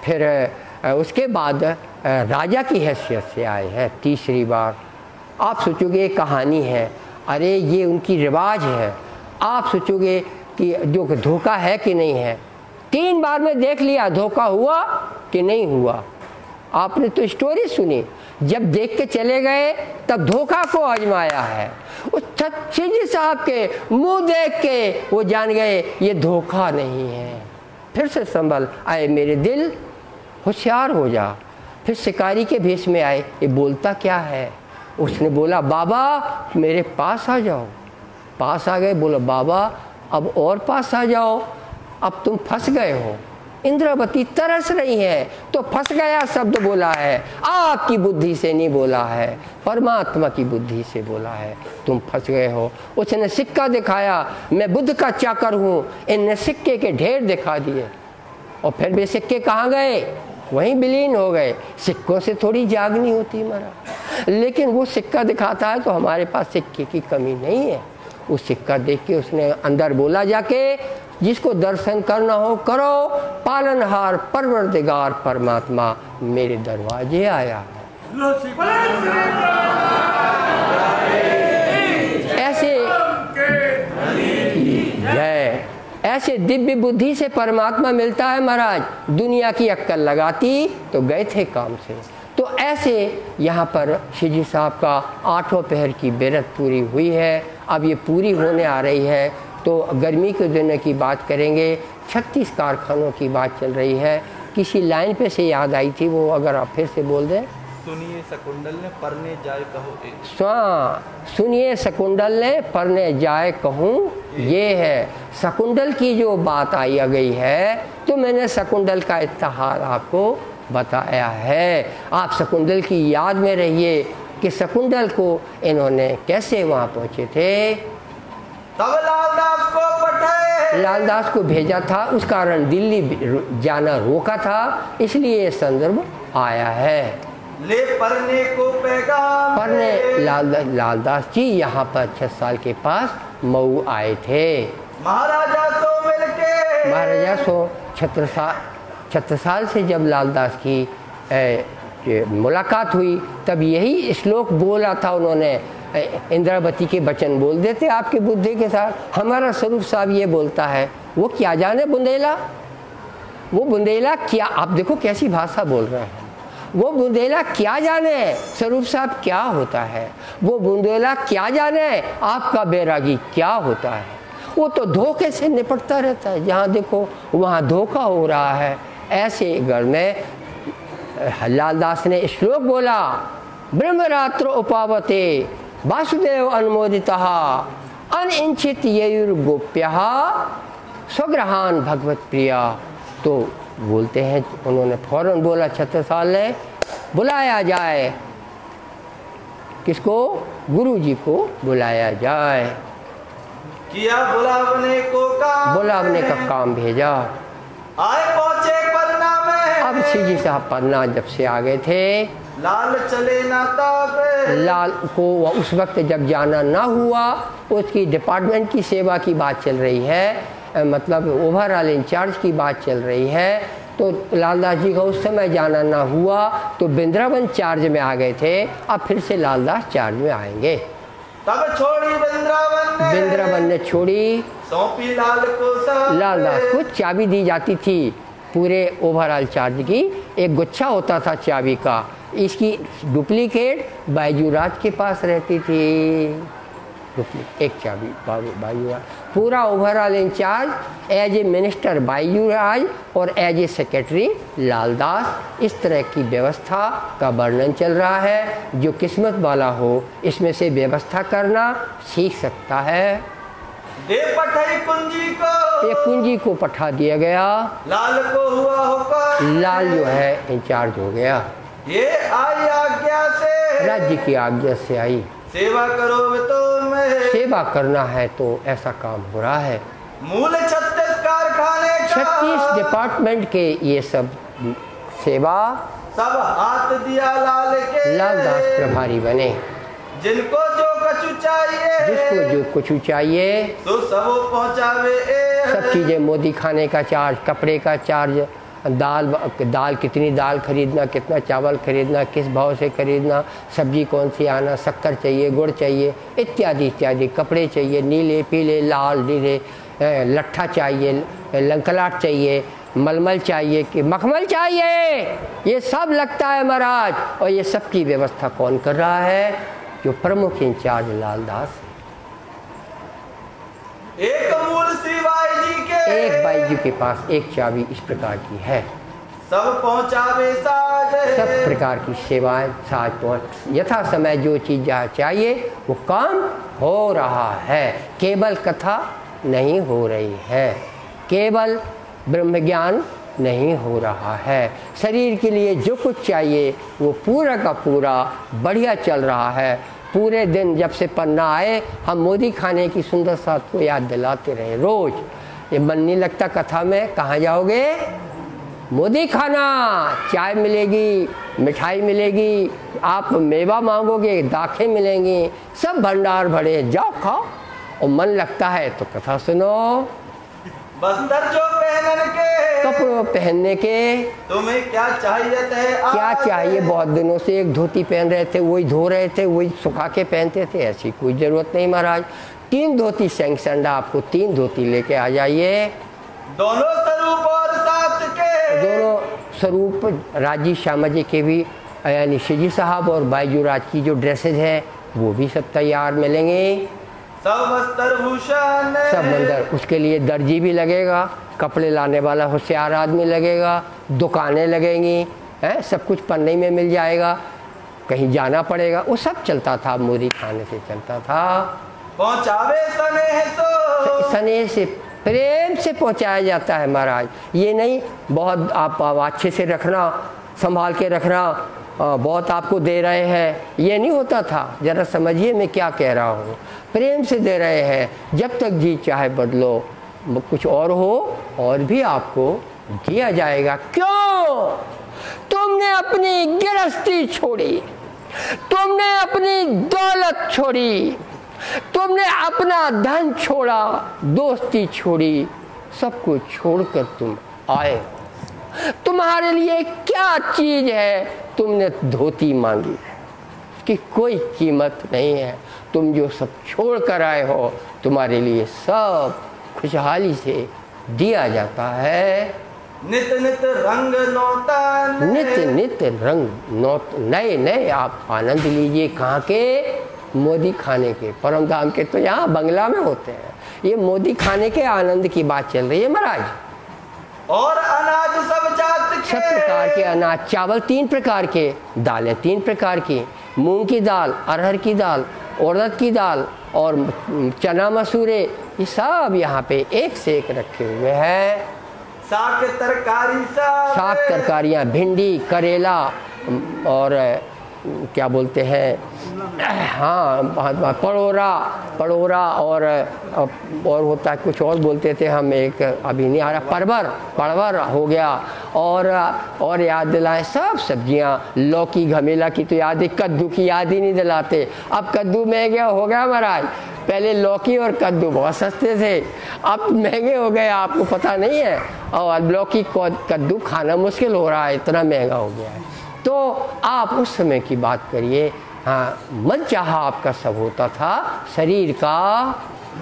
फिर उसके बाद राजा की हैसियत से आए हैं तीसरी बार। आप सोचोगे ये कहानी है, अरे ये उनकी रिवाज है, आप सोचोगे कि जो धोखा है कि नहीं है। 3 बार में देख लिया धोखा हुआ कि नहीं हुआ, आपने तो स्टोरी सुनी, जब देख के चले गए तब धोखा को आजमाया है। उस सीजी साहब के मुंह देख के वो जान गए ये धोखा नहीं है। फिर से संभल आए, मेरे दिल होशियार हो जा। फिर शिकारी के भेष में आए, ये बोलता क्या है, उसने बोला बाबा मेरे पास आ जाओ, पास आ गए, बोला बाबा अब और पास आ जाओ, अब तुम फंस गए हो, इंद्रावती तरस रही है, तो फंस गया शब्द बोला है, आपकी बुद्धि से नहीं बोला है, परमात्मा की बुद्धि से बोला है, तुम फंस गए हो। उसने सिक्का दिखाया, मैं बुद्ध का चाकर हूँ, इनने सिक्के के ढेर दिखा दिए, और फिर भी सिक्के कहाँ गए, वहीं विलीन हो गए। सिक्कों से थोड़ी जागनी होती महाराज, लेकिन वो सिक्का दिखाता है तो हमारे पास सिक्के की कमी नहीं है। उस सिक्का देख के उसने अंदर बोला जाके, जिसको दर्शन करना हो करो, पालनहार परवरदिगार परमात्मा मेरे दरवाजे आया है। ऐसे दिव्य बुद्धि से परमात्मा मिलता है महाराज, दुनिया की अक्कल लगाती तो गए थे काम से। तो ऐसे यहाँ पर सीजी साहब का 8वां पहर की बेरत पूरी हुई है, अब ये पूरी होने आ रही है। तो गर्मी के दिनों की बात करेंगे, 36 कारखानों की बात चल रही है। किसी लाइन पे से याद आई थी, वो अगर आप फिर से बोल दें। सुनिए शकुंडल ने परने जाए कहूँ, सुनिए शकुंडल ने परने जाए कहूँ, ये है शकुंडल की जो बात आई गई है। तो मैंने शकुंडल का इतिहास आपको बताया है, आप शकुंडल की याद में रहिए कि शकुंडल को इन्होंने कैसे वहाँ पहुँचे थे। तब लाल दास को पठाए लालदास को भेजा था, उस कारण दिल्ली जाना रोका था, इसलिए ये संदर्भ आया है। ले परने को पैगाम परने लालदास जी यहाँ पर 6 साल के पास मऊ आए थे। महाराजा सो मिलके महाराजा सो छत्रसाल से जब लालदास की मुलाकात हुई तब यही श्लोक बोला था उन्होंने। इंद्रावती के वचन बोल देते आपके बुद्धि के साथ। हमारा स्वरूप साहब ये बोलता है, वो क्या जाने बुंदेला, वो बुंदेला क्या, आप देखो कैसी भाषा बोल रहे हैं, वो बुंदेला क्या जाने स्वरूप साहब क्या होता है, वो बुंदेला क्या जाने आपका बैरागी क्या होता है। वो तो धोखे से निपटता रहता है, जहाँ देखो वहाँ धोखा हो रहा है। ऐसे घर में लालदास ने श्लोक बोला, ब्रह्मरात्र उपावते वासुदेव अनुमोदितः अनिंचित ययुर्गोप्यः स्वग्रहान भगवत प्रिया। तो बोलते हैं, उन्होंने फौरन बोला, छत्रसाल ने बुलाया जाए किसको, गुरु जी को बुलाया जाए। किया बुलावने का काम भेजा। आए पहुंचे पन्ना में। अब सीजी साहब पन्ना जब से आ गए थे, लाल चले ना ताबे। लाल को उस वक्त जब जाना ना हुआ, उसकी डिपार्टमेंट की सेवा की बात चल रही है, मतलब ओवरऑल इंचार्ज की बात चल रही है। तो लालदास जी का उस समय जाना ना हुआ तो वृंदावन चार्ज में आ गए थे। अब फिर से लालदास चार्ज में आएंगे। तब छोड़ी वृंदावन ने छोड़ी, सौंपी लालदास को चाबी दी जाती थी पूरे ओवरऑल चार्ज की। एक गुच्छा होता था चाबी का, इसकी डुप्लीकेट बायजूराज के पास रहती थी। एक चाबी बायजूराज, पूरा overall incharge as a minister Baijuraj और एज ए सेक्रेटरी लालदास। इस तरह की व्यवस्था का वर्णन चल रहा है। जो किस्मत वाला हो इसमें से व्यवस्था करना सीख सकता है। दे पठाई कुंजी को, ये कुंजी को पठा दिया गया। लाल को हुआ होकर, लाल जो है इंचार्ज हो गया। ये आई आज्ञा से, राज्य की आज्ञा से आई। सेवा करो तो मैं, सेवा करना है तो ऐसा काम हो रहा है। मूल 36 कारखाने का, 36 डिपार्टमेंट के ये सब सेवा, सब हाथ दिया लाल के। लालदास प्रभारी बने। जिनको जो कछु चाहिए, जिसको जो कुछ चाहिए तो सब पहुंचावे। सब चीजें, मोदी खाने का चार्ज, कपड़े का चार्ज, दाल कितनी दाल खरीदना, कितना चावल खरीदना, किस भाव से खरीदना, सब्जी कौन सी आना, शक्कर चाहिए, गुड़ चाहिए, इत्यादि इत्यादि, कपड़े चाहिए नीले पीले लाल नीले, लट्ठा चाहिए, लंकलाट चाहिए, मलमल चाहिए कि मखमल चाहिए, ये सब लगता है महाराज। और ये सब की व्यवस्था कौन कर रहा है? जो प्रमुख इंचार्ज लालदास। एक मूल श्री बाई जी के, एक बाई जी के पास एक चाबी इस प्रकार की है। सब पहुंचावे साज, सब प्रकार की सेवाएं साज पहुंच, यथा समय जो चीज जहाँ चाहिए वो काम हो रहा है। केवल कथा नहीं हो रही है, केवल ब्रह्म ज्ञान नहीं हो रहा है। शरीर के लिए जो कुछ चाहिए वो पूरा का पूरा बढ़िया चल रहा है। पूरे दिन जब से पन्ना आए हम मोदी खाने की सुंदर साथ को याद दिलाते रहे रोज। ये मन नहीं लगता कथा में, कहाँ जाओगे? मोदी खाना, चाय मिलेगी, मिठाई मिलेगी, आप मेवा मांगोगे, दाखें मिलेंगी, सब भंडार भरे, जाओ खाओ। और मन लगता है तो कथा सुनो। बस्तर जो पहनने के, कपड़ों पहनने के, तुम्हें क्या चाहिए थे? क्या चाहिए? बहुत दिनों से एक धोती पहन रहे थे, वही धो रहे थे, वही सुखा के पहनते थे, ऐसी कोई जरूरत नहीं महाराज। 3 धोती सैंक्शन, आपको 3 धोती लेके आ जाइए। दोनों स्वरूप और साथ के, दोनों स्वरूप राजी श्यामा जी के भी, यानी शिजी साहब और बायजूराज की जो ड्रेसेज हैं वो भी सब तैयार मिलेंगे। सब वस्त्र भूषण, सब अंदर, उसके लिए दर्जी भी लगेगा, कपड़े लाने वाला होशियार आदमी लगेगा, दुकानें लगेंगी, हैं, सब कुछ पन्ने में मिल जाएगा, कहीं जाना पड़ेगा, वो सब चलता था, मोदी खाने से चलता था। पहुंचावे स्नेह सो, स्नेह से, प्रेम से पहुंचाया जाता है महाराज। ये नहीं बहुत आप अच्छे से रखना, संभाल के रखना, बहुत आपको दे रहे हैं, ये नहीं होता था। जरा समझिए मैं क्या कह रहा हूँ। प्रेम से दे रहे हैं, जब तक जी चाहे बदलो, कुछ और हो और भी आपको दिया जाएगा। क्यों? तुमने अपनी गृहस्थी छोड़ी, तुमने अपनी दौलत छोड़ी, तुमने अपना धन छोड़ा, दोस्ती छोड़ी, सब कुछ छोड़कर तुम आए। तुम्हारे लिए क्या चीज है? तुमने धोती मांगी कि कोई कीमत नहीं है। तुम जो सब छोड़ कर आए हो, तुम्हारे लिए सब खुशहाली से दिया जाता है। नित नित रंग नौता, नित नित रंग नौत नए नए आप आनंद लीजिए। कहाँ के? मोदी खाने के, परम धाम के तो यहाँ बंगला में होते हैं। ये मोदी खाने के आनंद की बात चल रही है महाराज। और अनाज सब जात के, सब प्रकार के अनाज, चावल 3 प्रकार के, दालें 3 प्रकार की, मूंग की दाल, अरहर की दाल, उड़द की दाल और चना मसूरे, ये सब यहाँ पे एक से एक रखे हुए हैं। साग तरकारी, साग तरकारियाँ, भिंडी, करेला और क्या बोलते हैं, हाँ पड़ोरा और होता है कुछ और बोलते थे हम, एक अभी नहीं आ रहा, परवर हो गया। और याद दिलाएं सब सब्जियां, लौकी घमेला की तो याद ही, कद्दू की याद ही नहीं दिलाते। अब कद्दू महंगे हो गया महाराज। पहले लौकी और कद्दू बहुत सस्ते थे, अब महंगे हो गए, आपको पता नहीं है। और लौकी कद्दू खाना मुश्किल हो रहा है, इतना महंगा हो गया है। तो आप उस समय की बात करिए। हाँ, मन चाहा आपका सब होता था। शरीर का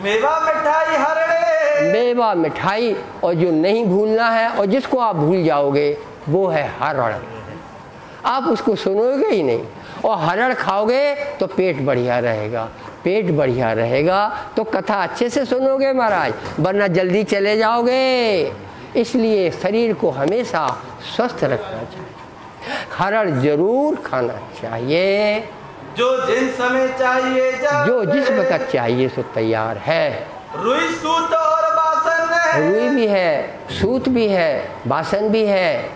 मेवा मिठाई हरड़े, मेवा मिठाई, और जो नहीं भूलना है और जिसको आप भूल जाओगे वो है हरड़। आप उसको सुनोगे ही नहीं, और हरड़ खाओगे तो पेट बढ़िया रहेगा। पेट बढ़िया रहेगा तो कथा अच्छे से सुनोगे महाराज, वरना जल्दी चले जाओगे। इसलिए शरीर को हमेशा स्वस्थ रखना चाहिए। हरड़ जरूर खाना चाहिए। जो जिन समय चाहिए, जो जिस वक्त चाहिए सो तैयार है। रुई सूत और बासन है, रुई भी है, सूत भी है, बासन भी है।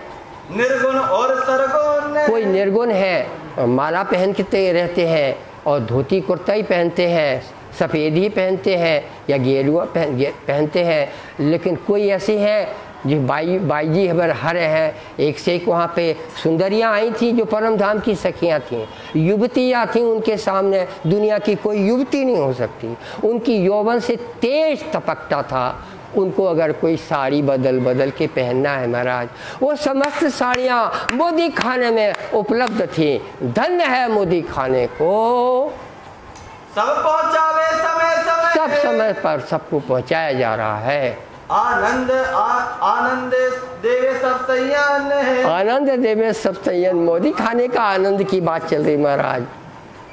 निर्गुण और सरगुण, कोई निर्गुण है, माला पहनते रहते हैं और धोती कुर्ता ही पहनते हैं, सफ़ेद ही पहनते हैं या गेरुआ पहनते हैं। लेकिन कोई ऐसे हैं जो बाई जी हरे हैं। एक से एक वहाँ पे सुंदरियाँ आई थी जो परम धाम की सखियाँ थीं, युवतियाँ थीं। उनके सामने दुनिया की कोई युवती नहीं हो सकती। उनकी यौवन से तेज टपकता था। उनको अगर कोई साड़ी बदल के पहनना है महाराज, वो समस्त साड़ियाँ मोदी खाने में उपलब्ध थी। धन्य है मोदी खाने को, सब पहुँचावे समय समय, सब समय पर सबको पहुँचाया जा रहा है। आनंद देवे सब सैयन है, आनंद देवे सब सैयन। मोदी खाने का आनंद की बात चल रही महाराज।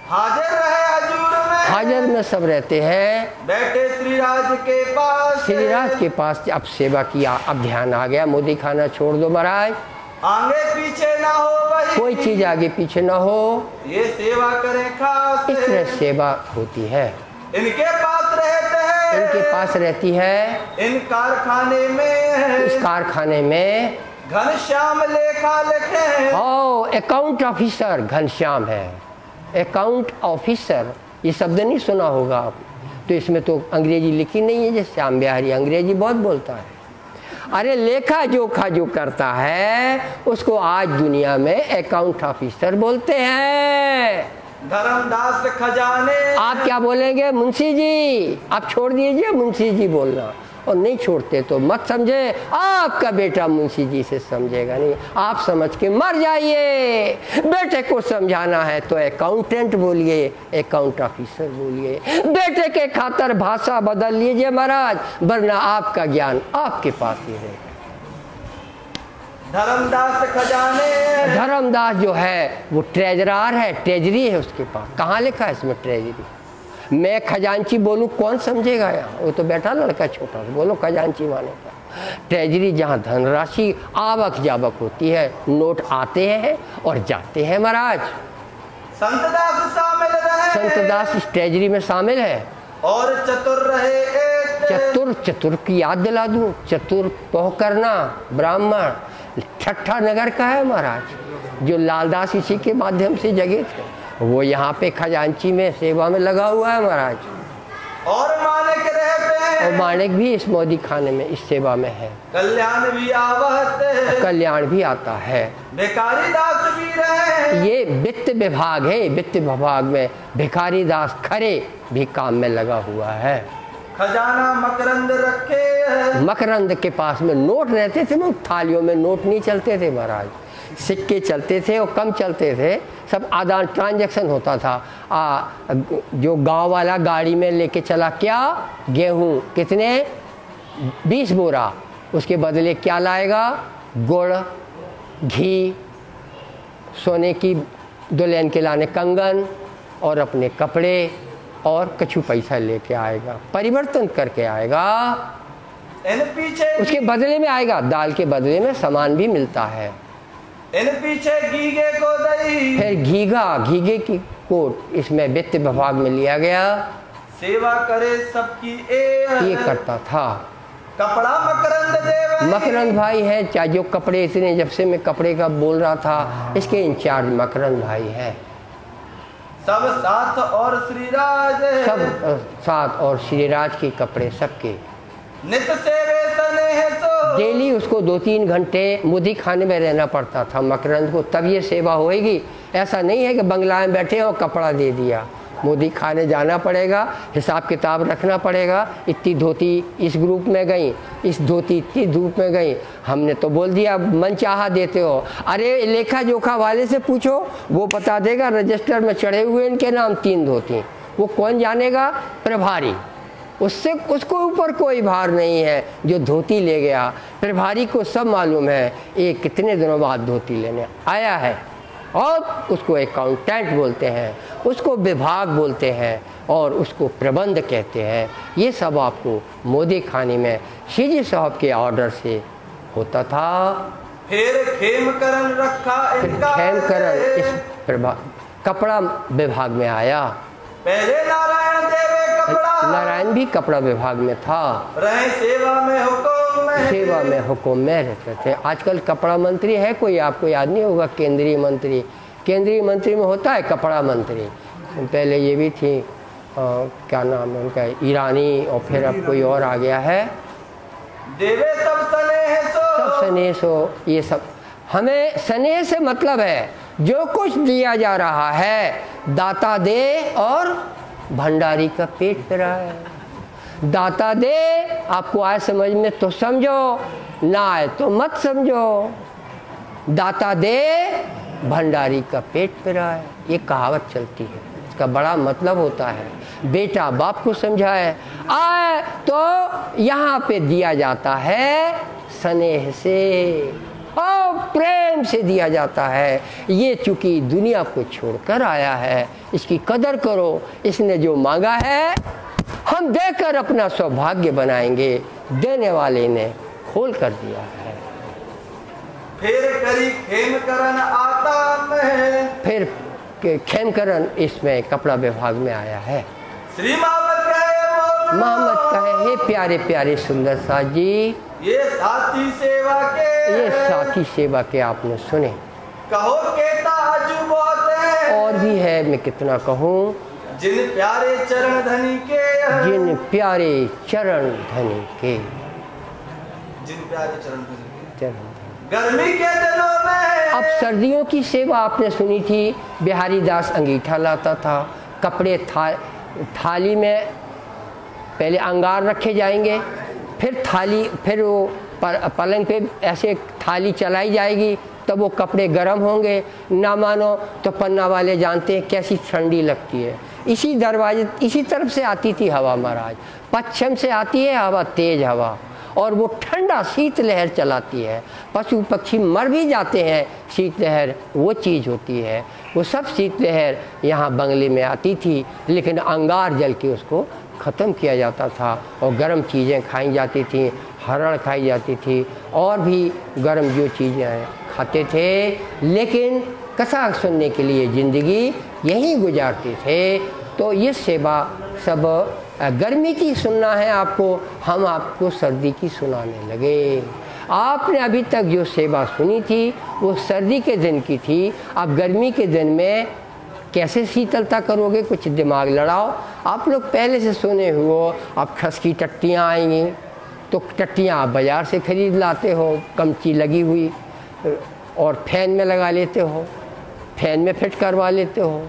हाजिर रहे हजूर में, हाजिर में सब रहते हैं। बैठे श्रीराज के पास, श्रीराज के पास अब सेवा किया। अब ध्यान आ गया, मोदी खाना छोड़ दो महाराज। आगे पीछे ना हो वही, कोई चीज आगे पीछे ना हो, ये सेवा करें खास। इस तरह सेवा होती है। इनके पास रहते हैं, इनके पास रहती है। इन कारखाने में, इस कारखाने में घनश्याम लेखा लिखे। अकाउंट ऑफिसर घनश्याम है। अकाउंट ऑफिसर, ये शब्द नहीं सुना होगा आप। तो इसमें तो अंग्रेजी लिखी नहीं है, जैसे श्याम बिहारी अंग्रेजी बहुत बोलता है। अरे लेखा जोखा जो करता है उसको आज दुनिया में अकाउंट ऑफिसर बोलते हैं। धर्मदास खजाने, आप क्या बोलेंगे? मुंशी जी। आप छोड़ दीजिए मुंशी जी बोलना, और नहीं छोड़ते तो मत समझे। आपका बेटा मुंशी जी से समझेगा नहीं, आप समझ के मर जाइए। बेटे को समझाना है तो अकाउंटेंट बोलिए, अकाउंट ऑफिसर बोलिए। बेटे के खातर भाषा बदल लीजिए महाराज, वरना आपका ज्ञान आपके पास ही रहेगा। धर्मदास खजाने, धर्मदास जो है वो ट्रेजरार है, ट्रेजरी है उसके पास। कहाँ लिखा है इसमें ट्रेजरी? मैं खजांची बोलूँ कौन समझेगा यहाँ? वो तो बैठा लड़का छोटा, बोलो खजांची माने का। ट्रेजरी जहाँ धनराशि आवक जावक होती है, नोट आते हैं और जाते हैं महाराज। संतदास शामिल रहे, संतदास इस ट्रेजरी में शामिल है। और चतुर रहे एक, चतुर की याद दिला दूं, चतुर पोहकरना ब्राह्मण ठट्ठा नगर का है महाराज, जो लालदास इसी के माध्यम से जगे थे। वो यहाँ पे खजांची में सेवा में लगा हुआ है महाराज। और माने के रहते हैं। और माणिक भी इस मोदी खाने में, इस सेवा में है। कल्याण भी आवत, कल्याण भी आता है। भिखारी दास भी रहे। ये वित्त विभाग है। वित्त विभाग में भिखारी दास खरे भी काम में लगा हुआ है। खजाना मकरंद रखे। मकरंद के पास में नोट रहते थे, वो थालियों में नोट नहीं चलते थे महाराज, सिक्के चलते थे और कम चलते थे, सब आदान ट्रांजैक्शन होता था। जो गांव वाला गाड़ी में लेके चला क्या, गेहूं कितने, 20 बोरा, उसके बदले क्या लाएगा, गुड़, घी, सोने की दुल्हन के लाने कंगन और अपने कपड़े और कछु पैसा लेके आएगा, परिवर्तन करके आएगा। इन पीछे उसके बदले में आएगा, दाल के बदले में सामान भी मिलता है। इन पीछे घीगे को दई। फिर घीगे की कोट इसमें वित्त विभाग में लिया गया। सेवा करे सबकी ये करता था। कपड़ा मकरंद देव। मकरंद भाई है, चाहे जो कपड़े, इतने जब से मैं कपड़े का बोल रहा था, इसके इंचार्ज मकरंद भाई है। सब साथ और श्रीराज। सब साथ और श्रीराज के कपड़े सबके। नित सेवे सने है सो। डेली उसको 2-3 घंटे मोदी खाने में रहना पड़ता था मकरंद को, तब ये सेवा होएगी। ऐसा नहीं है कि बंगला में बैठे और कपड़ा दे दिया। मोदी खाने जाना पड़ेगा, हिसाब किताब रखना पड़ेगा। इतनी धोती इस ग्रुप में गई, इस धोती इतनी धूप में गई, हमने तो बोल दिया मन चाहा देते हो। अरे लेखा जोखा वाले से पूछो, वो बता देगा रजिस्टर में चढ़े हुए इनके नाम 3 धोती। वो कौन जानेगा, प्रभारी। उससे उसको ऊपर कोई भार नहीं है जो धोती ले गया। प्रभारी को सब मालूम है ये कितने दिनों बाद धोती लेने आया है, और उसको अकाउंटेंट बोलते हैं, उसको विभाग बोलते हैं और उसको प्रबंध कहते हैं। ये सब आपको मोदी खाने में श्री जी साहब के ऑर्डर से होता था। फिर खेमकरण रखा इनका। खेमकरण इस कपड़ा विभाग में आया। पहले नारायण देवे कपड़ा। नारायण भी कपड़ा विभाग में था। रहे सेवा में हुकुम में। सेवा में हुकुम में रहते थे। आजकल कपड़ा मंत्री है कोई, आपको याद नहीं होगा, केंद्रीय मंत्री। केंद्रीय मंत्री में होता है कपड़ा मंत्री। पहले ये भी थी क्या नाम है उनका, ईरानी, और फिर अब कोई और आ गया है। देवे सब स्नेह सो। सब स्नेह सो। ये सब हमें स्नेह से मतलब है जो कुछ दिया जा रहा है दाता दे और भंडारी का पेट भराए। दाता दे, आपको आए समझ में तो समझो, ना आए तो मत समझो। दाता दे, भंडारी का पेट भराए, ये कहावत चलती है। इसका बड़ा मतलब होता है बेटा बाप को समझाए। आए तो यहाँ पे दिया जाता है स्नेह से और प्रेम से दिया जाता है। ये चूंकि दुनिया को छोड़कर आया है, इसकी कदर करो। इसने जो मांगा है हम देकर अपना सौभाग्य बनाएंगे। देने वाले ने खोल कर दिया है। फिर करी खेमकरण आता में। फिर खेमकरण इसमें कपड़ा विभाग में आया है। श्री मोहम्मद कहे मोहम्मद कहे, हे प्यारे प्यारे सुंदर साथ जी, ये साथी सेवा के। ये साथी सेवा के आपने सुने। कहो केता अजू बहुत है। और भी है, मैं कितना कहूँ। जिन प्यारे चरण धनी के। जिन प्यारे चरण धनी के। जिन प्यारे चरण धनी के। चरण गर्मी के दिनों में। अब सर्दियों की सेवा आपने सुनी थी। बिहारी दास अंगीठा लाता था, कपड़े थाली में पहले अंगार रखे जाएंगे, फिर थाली, फिर वो पलंग पे ऐसे थाली चलाई जाएगी, तब वो कपड़े गर्म होंगे। ना मानो तो पन्ना वाले जानते हैं कैसी ठंडी लगती है। इसी दरवाजे, इसी तरफ से आती थी हवा महाराज, पश्चिम से आती है हवा, तेज हवा, और वो ठंडा शीत लहर चलाती है। पशु पक्षी मर भी जाते हैं, शीत लहर वो चीज़ होती है। वो सब शीत लहर यहाँ बंगले में आती थी, लेकिन अंगार जल के उसको ख़त्म किया जाता था और गर्म चीज़ें खाई जाती थी, हरड़ खाई जाती थी, और भी गर्म जो चीज़ें खाते थे। लेकिन कथा सुनने के लिए ज़िंदगी यहीं गुजारते थे। तो ये सेवा सब गर्मी की सुनना है आपको, हम आपको सर्दी की सुनाने लगे। आपने अभी तक जो सेवा सुनी थी वो सर्दी के दिन की थी। अब गर्मी के दिन में कैसे शीतलता करोगे, कुछ दिमाग लड़ाओ। आप लोग पहले से सुने हो, अब खस की टट्टियाँ आएंगी तो टट्टियाँ आप बाज़ार से ख़रीद लाते हो, कमची लगी हुई, और फैन में लगा लेते हो, फैन में फिट करवा लेते हो।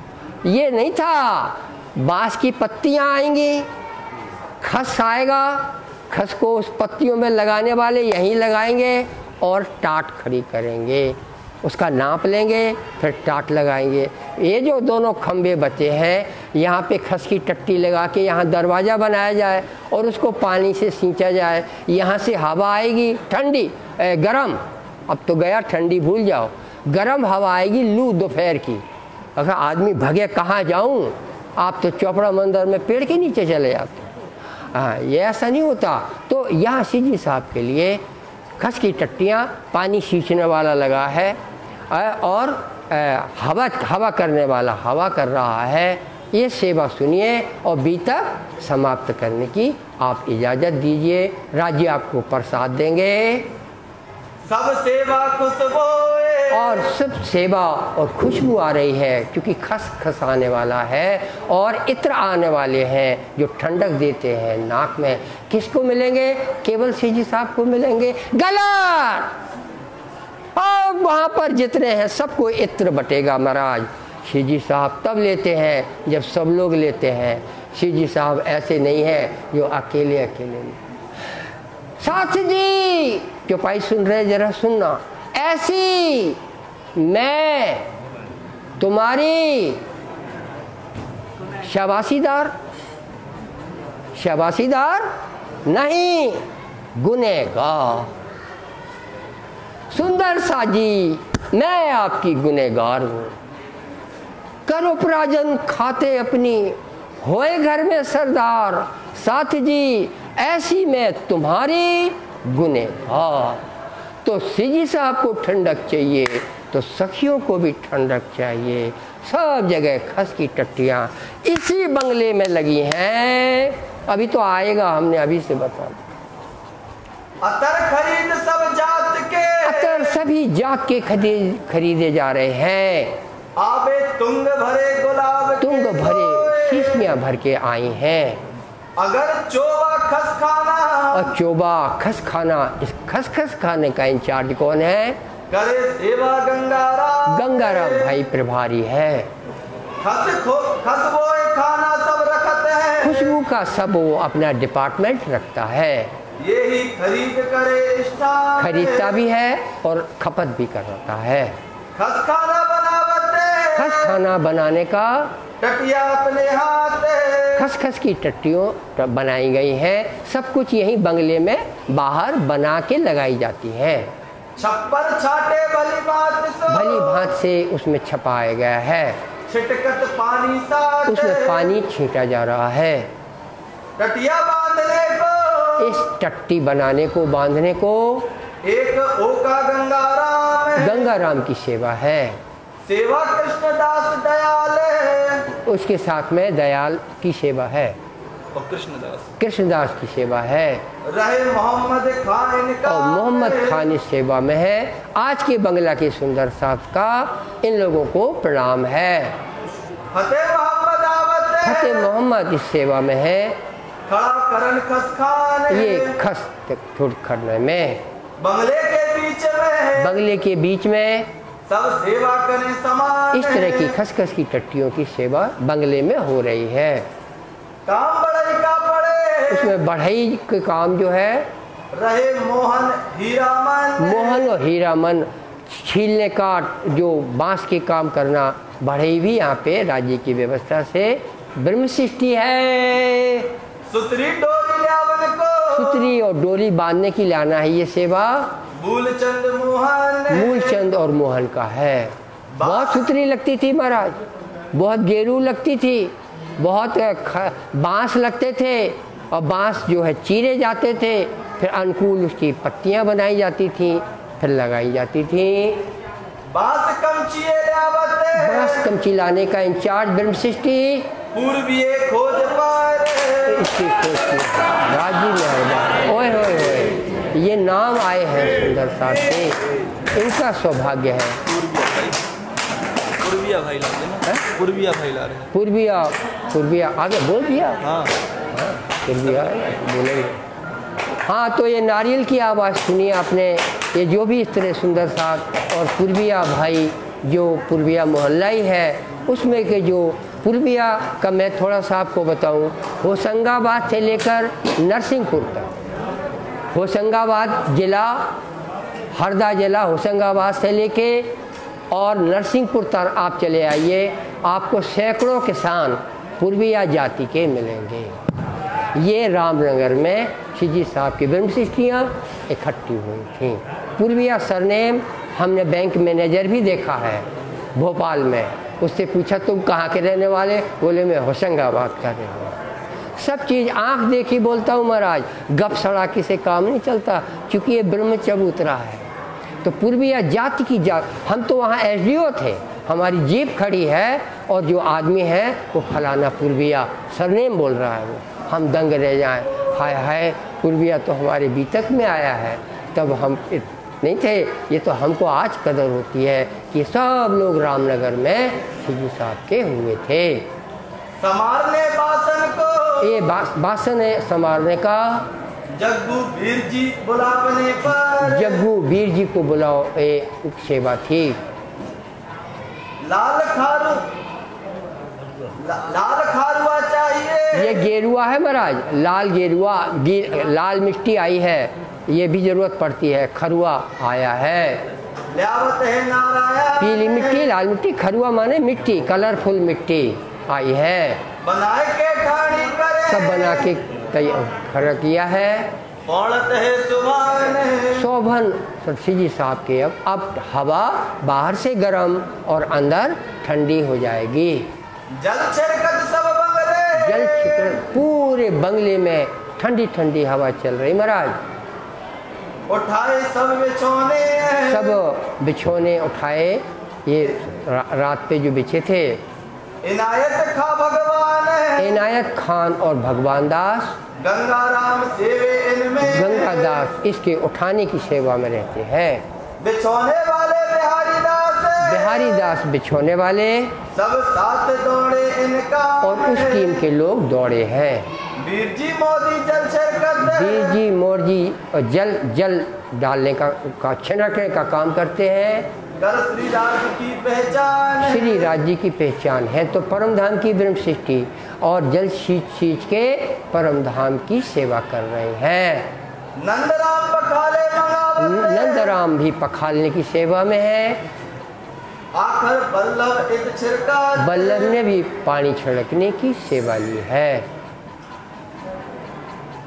ये नहीं था, बाँस की पत्तियाँ आएंगी, खस आएगा, खस को उस पत्तियों में लगाने वाले यहीं लगाएंगे और टाट खड़ी करेंगे, उसका नाप लेंगे, फिर टाट लगाएंगे। ये जो दोनों खंबे बचे हैं, यहाँ पे खस की टट्टी लगा के यहाँ दरवाज़ा बनाया जाए और उसको पानी से सींचा जाए। यहाँ से हवा आएगी ठंडी, गरम, अब तो गया ठंडी भूल जाओ, गरम हवा आएगी लू दोपहर की। अगर आदमी भगे कहाँ जाऊँ, आप तो चौपड़ा मंदिर में पेड़ के नीचे चले जाते। हाँ, ये ऐसा नहीं होता। तो यहाँ सीजी साहब के लिए खस की टट्टियाँ, पानी सींचने वाला लगा है और हवा करने वाला हवा कर रहा है। ये सेवा सुनिए और बीतक समाप्त करने की आप इजाज़त दीजिए। राज्य आपको प्रसाद देंगे। सब सेवा खुशबू और सब सेवा और खुशबू आ रही है, क्योंकि खस आने वाला है और इत्र आने वाले हैं जो ठंडक देते हैं नाक में। किसको मिलेंगे? केवल सीजी साहब को मिलेंगे। गलत। और वहाँ पर जितने हैं सबको इत्र बटेगा महाराज। सीजी साहब तब लेते हैं जब सब लोग लेते हैं। सीजी साहब ऐसे नहीं है जो अकेले अकेले नहीं। साथ जी जो भाई सुन रहे जरा सुनना, ऐसी मैं तुम्हारी शाबाशीदार नहीं, गुनहगार। सुंदर साजी मैं आपकी गुनहगार हूँ। करो प्राजन खाते अपनी, होए घर में सरदार। साथ जी ऐसी मैं तुम्हारी गुनहगार। तो सीजी साहब को ठंडक चाहिए तो सखियों को भी ठंडक चाहिए। सब जगह खस की टट्टियाँ इसी बंगले में लगी हैं। अभी तो आएगा, हमने अभी से बता दिया। अतर खरीद सब जात के, अतर सभी जात के खरीदे जा रहे हैं। आबे तुंग भरे गुलाब, तुंग भरे शीशियाँ भर के आई हैं। अगर चोबा खस खाना, और चोबा खस खाना, इस खस खाने का इंचार्ज कौन है? करे सेवा गंगाराम। गंगाराम भाई प्रभारी है। खसबोए खाना सब रखते हैं, खुशबू का सब वो अपना डिपार्टमेंट रखता है। यही खरीद करे स्टार, खरीदता भी है और खपत भी करता है। खस खाना बनावते, खस खाना बनाने का टटिया अपने हाथ, खस की टट्टियों बनाई गई हैं। सब कुछ यही बंगले में बाहर बना के लगाई जाती हैं। छप्पर छाटे भली भांत से उसमें छपाया गया है। छिटकत पानी साथ, उसमें पानी छींटा जा रहा है। टटिया बांधने को, इस टट्टी बनाने को, बांधने को एक ओका गंगाराम, गंगाराम की सेवा है। सेवा कृष्णदास दयाल, उसके साथ में दयाल की सेवा है और कृष्णदास की सेवा है। रहे मोहम्मद खान का, और मोहम्मद खान इस सेवा में है। आज के बंगला के सुंदर साहब का इन लोगों को प्रणाम है। फतेह मोहम्मद आवत है, फतेह मोहम्मद इस सेवा में है। खड़ा करन खस खान, ये खस करने में बंगले के बीच में, बंगले के बीच में सब सेवा करें समान। इस तरह की खस की टट्टियों की सेवा बंगले में हो रही है। काम बढ़ई का पड़े, उसमें बढ़ई के काम जो है, रहे मोहन हीरामन, मोहन और हीरामन छीलने का, जो बांस के काम करना, बढ़ई भी यहाँ पे राज्य की व्यवस्था से ब्रह्म सृष्टि है। सुतरी डोरी लावन को, सुतरी और डोरी बांधने की लाना है। ये सेवा मूलचंद मोहन, मूलचंद और मोहन का है। बहुत सुतरी लगती थी महाराज, बहुत गेरू लगती थी, बहुत बांस लगते थे और बांस जो है चीरे जाते थे, फिर अनुकूल उसकी पत्तियां बनाई जाती थी, फिर लगाई जाती थी। बांस कमची लाने का इंचार्ज ब्रह्म सृष्टि पूर्वीय खोज पार, इसकी खोज की राजी में। ओए होए होए, ये नाम आए हैं सुंदर साहब से, इनका सौभाग्य है। पूर्विया भाई ला रहे हैं, पूर्विया भाई ला रहे हैं। पूर्विया आगे बोल दिया। हाँ पूर्विया बोलेंगे। हाँ, तो ये नारियल की आवाज़ सुनिए आपने, ये जो भी इस तरह सुंदर साथ। और पूर्विया भाई जो पूर्विया मोहल्ला ही है, उसमें के जो पूर्विया का मैं थोड़ा सा आपको बताऊं, होशंगाबाद से लेकर नरसिंहपुर तक, होशंगाबाद जिला, हरदा जिला होशंगाबाद से लेके और नरसिंहपुर तक आप चले आइए, आपको सैकड़ों किसान पूर्विया जाति के मिलेंगे। ये रामनगर में शिवजी साहब की ब्रह्मशिष्टियाँ इकट्ठी हुई थी। पूर्विया सरनेम हमने बैंक मैनेजर भी देखा है भोपाल में, उससे पूछा तुम कहाँ के रहने वाले, बोले मैं होशंगाबाद का रहने वाला। सब चीज़ आँख देखी बोलता हूँ महाराज, गप सड़ाकी से काम नहीं चलता, क्योंकि ये ब्रह्म चबूतरा है। तो पूर्विया जाति की जात, हम तो वहाँ एसडीओ थे, हमारी जीप खड़ी है और जो आदमी है वो फलाना पूर्विया सरनेम बोल रहा है, वो हम दंग रह जाएं, हाय हाय पूर्विया तो हमारे बीतक में आया है। तब हम नहीं थे, ये तो हमको आज कदर होती है कि सब लोग रामनगर में शिवजी साहब के हुए थे। संवारने बासन को, ये बासन है संवारने का। जग्गू वीर जी बुलाने पर, जग्गू वीर जी को बुलाओ, ये सेवा थी। लाल खारुआ चाहिए, ये गेरुआ है महाराज, लाल गेरुआ, लाल मिट्टी आई है, ये भी जरूरत पड़ती है। खरुआ आया है, ल्यावत है नारायण, पीली मिट्टी, लाल मिट्टी, खरुआ माने मिट्टी, कलरफुल मिट्टी आई है। बनाए के ठाणी करे, सब बना के खड़ा किया है। पौड़त है सुभान, शोभन शिवजी साहब के। अब हवा बाहर से गर्म और अंदर ठंडी हो जाएगी। जल छिड़कत सब बंगले, जल छिड़क पूरे बंगले में ठंडी ठंडी हवा चल रही महाराज। उठाए सब बिछोने, सब बिछोने उठाए, ये रात पे जो बिछे थे। इनायत खा भगवान, इनायत खान और भगवान दास, गंगा राम सेवे इनमें, गंगा दास इसके उठाने की सेवा में रहते हैं। बिछोने वाले बिहारी दास, बिहारी दास बिछोने वाले, सब साथ दौड़े इनका, और उस टीम के लोग दौड़े हैं। वीर जी मोदी जल छिड़कत, वीर जी मोरजी जल डालने का छिड़कने का काम करते हैं। कर श्री राज्य की पहचान, श्री राज्य की पहचान है तो परम धाम की ब्रह्म सृष्टि, और जल सींच के परम धाम की सेवा कर रहे हैं। नंदराम पखाले मंगावत, नंदराम भी पखालने की सेवा में है। आखिर बल्लभ इत छिड़का, बल्लभ ने भी पानी छिड़कने की सेवा ली है।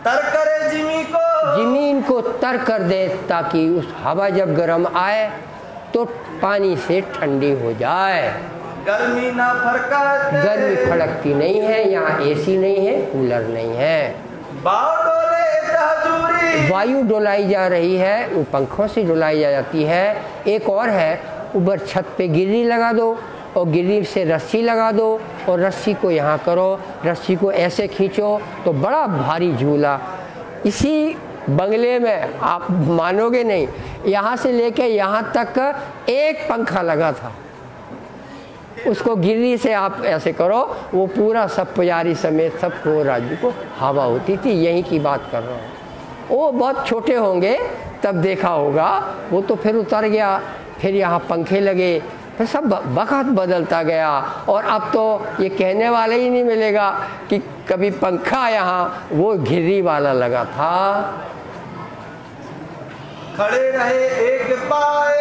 तर करे जमीन को तर कर दे, ताकि उस हवा जब गर्म आए तो पानी से ठंडी हो जाए। गर्मी ना फरका, गर्मी फड़कती नहीं है, यहाँ एसी नहीं है, कूलर नहीं है। बाव डोले हजूरी, वायु डुलाई जा रही है, वो पंखों से डुलाई जाती है। एक और है, ऊपर छत पे गिर्री लगा दो और गिर्री से रस्सी लगा दो और रस्सी को यहाँ करो, रस्सी को ऐसे खींचो तो बड़ा भारी झूला। इसी बंगले में आप मानोगे नहीं, यहाँ से लेके यहाँ तक एक पंखा लगा था। उसको गिर्री से आप ऐसे करो, वो पूरा सब पुजारी समेत सबको राज्य को हवा होती थी। यहीं की बात कर रहा हूँ। वो बहुत छोटे होंगे तब देखा होगा, वो तो फिर उतर गया, फिर यहाँ पंखे लगे, फिर सब वक्त बदलता गया। और अब तो ये कहने वाला ही नहीं मिलेगा कि कभी पंखा यहाँ वो गिर्री वाला लगा था। खड़े रहे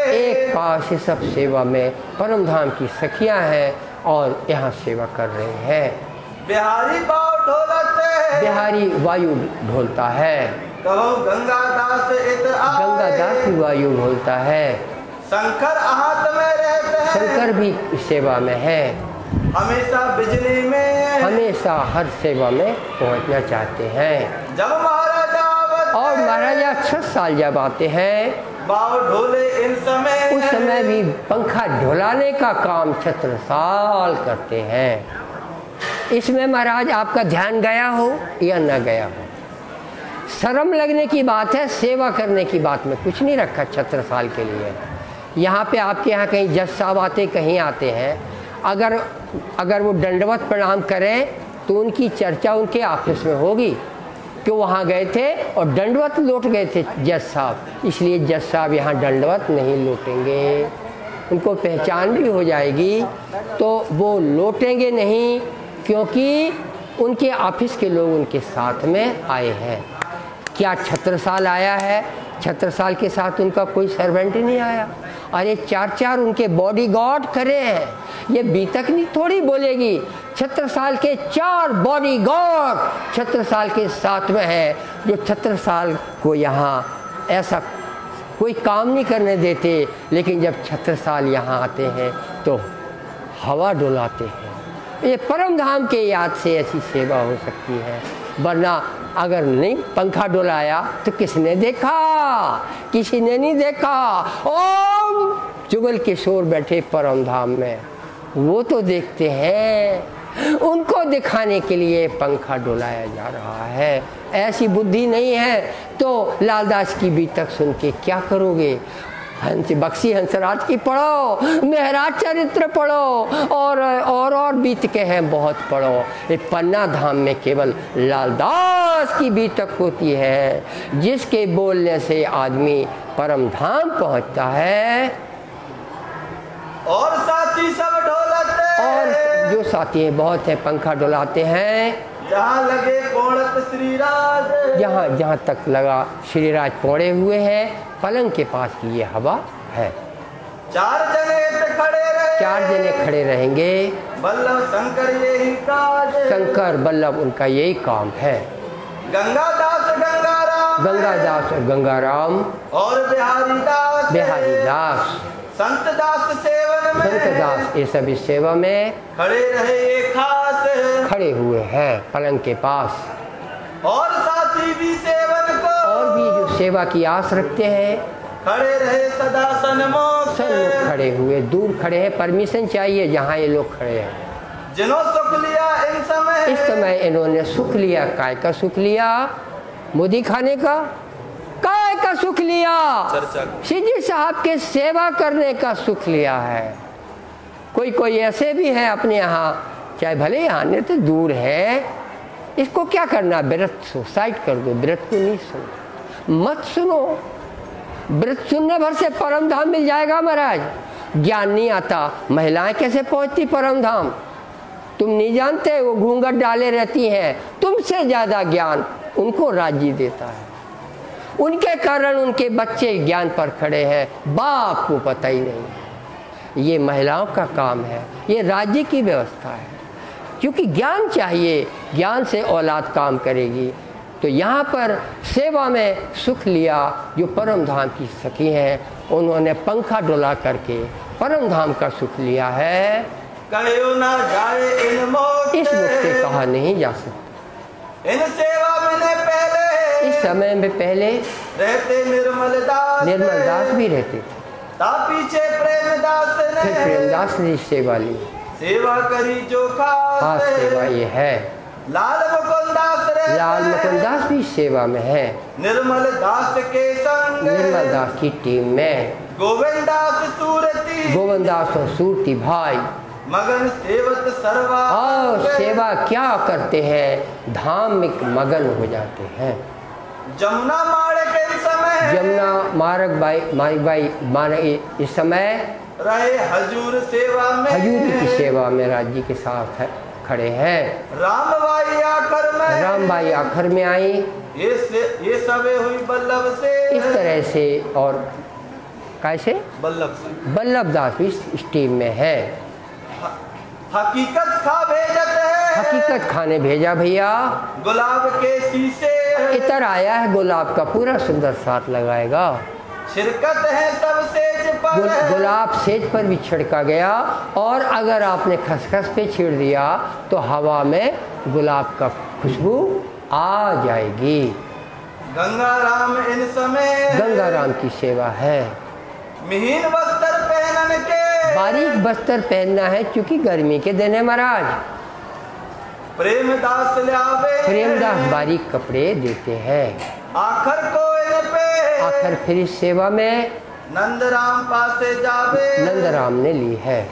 एक पाव से सब सेवा में परम धाम की सखियां हैं और यहाँ सेवा कर रहे हैं। बिहारी पाव ढोलते, बिहारी वायु ढोलता है। कहो गंगा दास गंगा दास भी वायु ढोलता है। शंकर हाथ में रहते हैं, शंकर भी सेवा में है। हमेशा बिजली में, हमेशा हर सेवा में पहुँचना चाहते हैं। जब महाराजा और महाराजा 6 साल जब आते हैं, बाव ढोले इन समय, उस समय भी पंखा ढुलाने का काम छत्रसाल करते हैं। इसमें महाराज आपका ध्यान गया हो या न गया हो, शर्म लगने की बात है, सेवा करने की बात में कुछ नहीं रखा छत्रसाल के लिए। यहाँ पे आपके यहाँ कहीं जज साहब आते, कहीं आते हैं, अगर वो दंडवत प्रणाम करें तो उनकी चर्चा उनके ऑफिस में होगी कि वहाँ गए थे और दंडवत लौट गए थे जज साहब, इसलिए जज साहब यहाँ दंडवत नहीं लौटेंगे। उनको पहचान भी हो जाएगी तो वो लौटेंगे नहीं, क्योंकि उनके ऑफिस के लोग उनके साथ में आए हैं। क्या छत्रसाल आया है? छत्रसाल के साथ उनका कोई सर्वेंट नहीं आया। अरे 4 उनके बॉडीगार्ड खड़े हैं। ये बीतकनी थोड़ी बोलेगी, छत्रसाल के 4 बॉडीगार्ड छत्रसाल के साथ में है, जो छत्रसाल को यहाँ ऐसा कोई काम नहीं करने देते, लेकिन जब छत्रसाल यहाँ आते हैं तो हवा डुलाते हैं। ये परम धाम के याद से ऐसी सेवा हो सकती है, वरना अगर नहीं पंखा डुलाया तो किसने देखा? किसी ने नहीं देखा। ओम जुगल किशोर बैठे परम धाम में, वो तो देखते हैं, उनको दिखाने के लिए पंखा डुलाया जा रहा है। ऐसी बुद्धि नहीं है तो लालदास की बीतक सुन के क्या करोगे? बख्शी हंसराज की पढ़ो, महराज चरित्र पढ़ो, और बीत के हैं बहुत पढ़ो। ये पन्ना धाम में केवल लालदास की बीतक होती है, जिसके बोलने से आदमी परम धाम पहुंचता है। और साथी सब ढोलते, और जो साथी हैं बहुत हैं, पंखा डुलाते हैं। जहाँ लगे पौड़त श्रीराज, जहाँ तक लगा श्रीराज पौड़े हुए हैं, पलंग के पास की ये हवा है। 4 जने खड़े रहेंगे। बल्लभ शंकर यही काज, शंकर बल्लभ उनका यही काम है। गंगादास और गंगाराम और बिहारी दास संत दास सेवन में, संत दास ये सब इस सेवा में खड़े रहे एक खास, खड़े हुए हैं पलंग के पास। और साथी भी सेवन को, और भी जो सेवा की आस रखते हैं, खड़े रहे सदा सन्मुख, खड़े हुए, दूर खड़े हैं, परमिशन चाहिए जहाँ ये लोग खड़े हैं। जिन्होंने सुख लिया इस समय इन्होंने सुख लिया। काय का सुख लिया? मोदी खाने का? काय का सुख लिया? शिवजी साहब के सेवा करने का सुख लिया है। कोई ऐसे भी हैं अपने यहाँ, चाहे भले यहाँ ने तो दूर है, इसको क्या करना, व्रत सुसाइड कर दो, व्रत को नहीं सुनो, मत सुनो। व्रत सुनने भर से परम धाम मिल जाएगा महाराज। ज्ञान नहीं आता, महिलाएं कैसे पहुंचती परम धाम? तुम नहीं जानते, वो घूंघट डाले रहती हैं, तुमसे ज्यादा ज्ञान उनको राज्य देता है। उनके कारण उनके बच्चे ज्ञान पर खड़े हैं, बाप को पता ही नहीं। ये महिलाओं का काम है, ये राज्य की व्यवस्था है, क्योंकि ज्ञान चाहिए, ज्ञान से औलाद काम करेगी। तो यहाँ पर सेवा में सुख लिया जो परम धाम की सखी हैं, उन्होंने पंखा डुला करके परम धाम का सुख लिया है। कहो ना जाए इन मोटे, इस मुख से कहा नहीं जा सकता। इन सेवा में पहले, इस समय में पहले रहते निर्मल दास भी रहते थे, पीछे प्रेमदास ने, फिर प्रेमदास ने सेवा ली। सेवा करी जो खास सेवा ये है। लाल मुकुंद दास भी सेवा में है, निर्मल दास के संग, निर्मल दास की टीम में गोविंद दास और सूरती भाई मगन सेवत सर्वा, और सेवा क्या करते हैं, धाम में मगन हो जाते हैं। जमुना मार्ग बाई इस समय रहे हजूर सेवा में, हजूर की सेवा में राज्य के साथ है, खड़े हैं। रामबाई आखिर में आई। ये सबे हुई बल्लभ से, इस तरह से। और कैसे? बल्लभ दास भी इस टीम में है। हकीकत खाने भेजा भैया। गुलाब के शीशे, इतर आया है, गुलाब का पूरा सुंदर साथ लगाएगा। शिरकत है सब सेज पर, गुलाब सेज पर भी छिड़का गया, और अगर आपने खसखस पे छीड़ दिया तो हवा में गुलाब का खुशबू आ जाएगी। गंगाराम इन समय, गंगाराम की सेवा है। महीन वस्त्र पहनने के, बारीक वस्त्र पहनना है, क्योंकि गर्मी के दिन है महाराज। प्रेमदास बारीक कपड़े देते हैं। आखिर फिर इस सेवा में नंदराम पासे जावे, नंदराम ने ली है।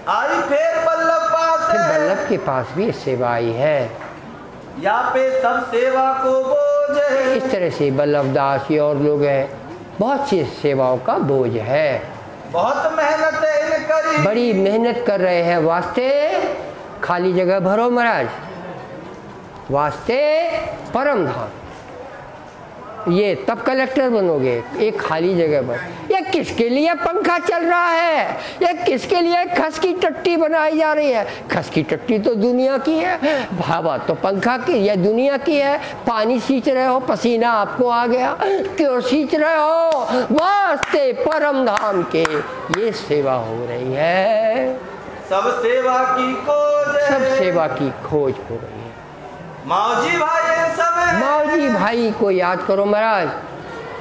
आई फिर बल्लभ पास फिर बल्लभ के पास भी सेवा आई है। या पे सब सेवा को बोझ है। इस तरह से बल्लभ दास ये और लोग हैं, बहुत सी सेवाओं का बोझ है। बहुत मेहनत इन करी, बड़ी मेहनत कर रहे हैं, वास्ते खाली जगह भरो महाराज, वास्ते परम धाम। ये तब कलेक्टर बनोगे, एक खाली जगह पर। ये किसके लिए पंखा चल रहा है, ये किसके लिए खस की टट्टी बनाई जा रही है? खस की टट्टी तो दुनिया की है, हवा तो पंखा की, ये दुनिया की है। पानी सींच रहे हो, पसीना आपको आ गया, क्यों सींच रहे हो? वास्ते परम धाम के ये सेवा हो रही है। सब सेवा की खोज है। सब सेवा की खोज हो रही है। मौजी भाई समय मौजी भाई को याद करो महाराज,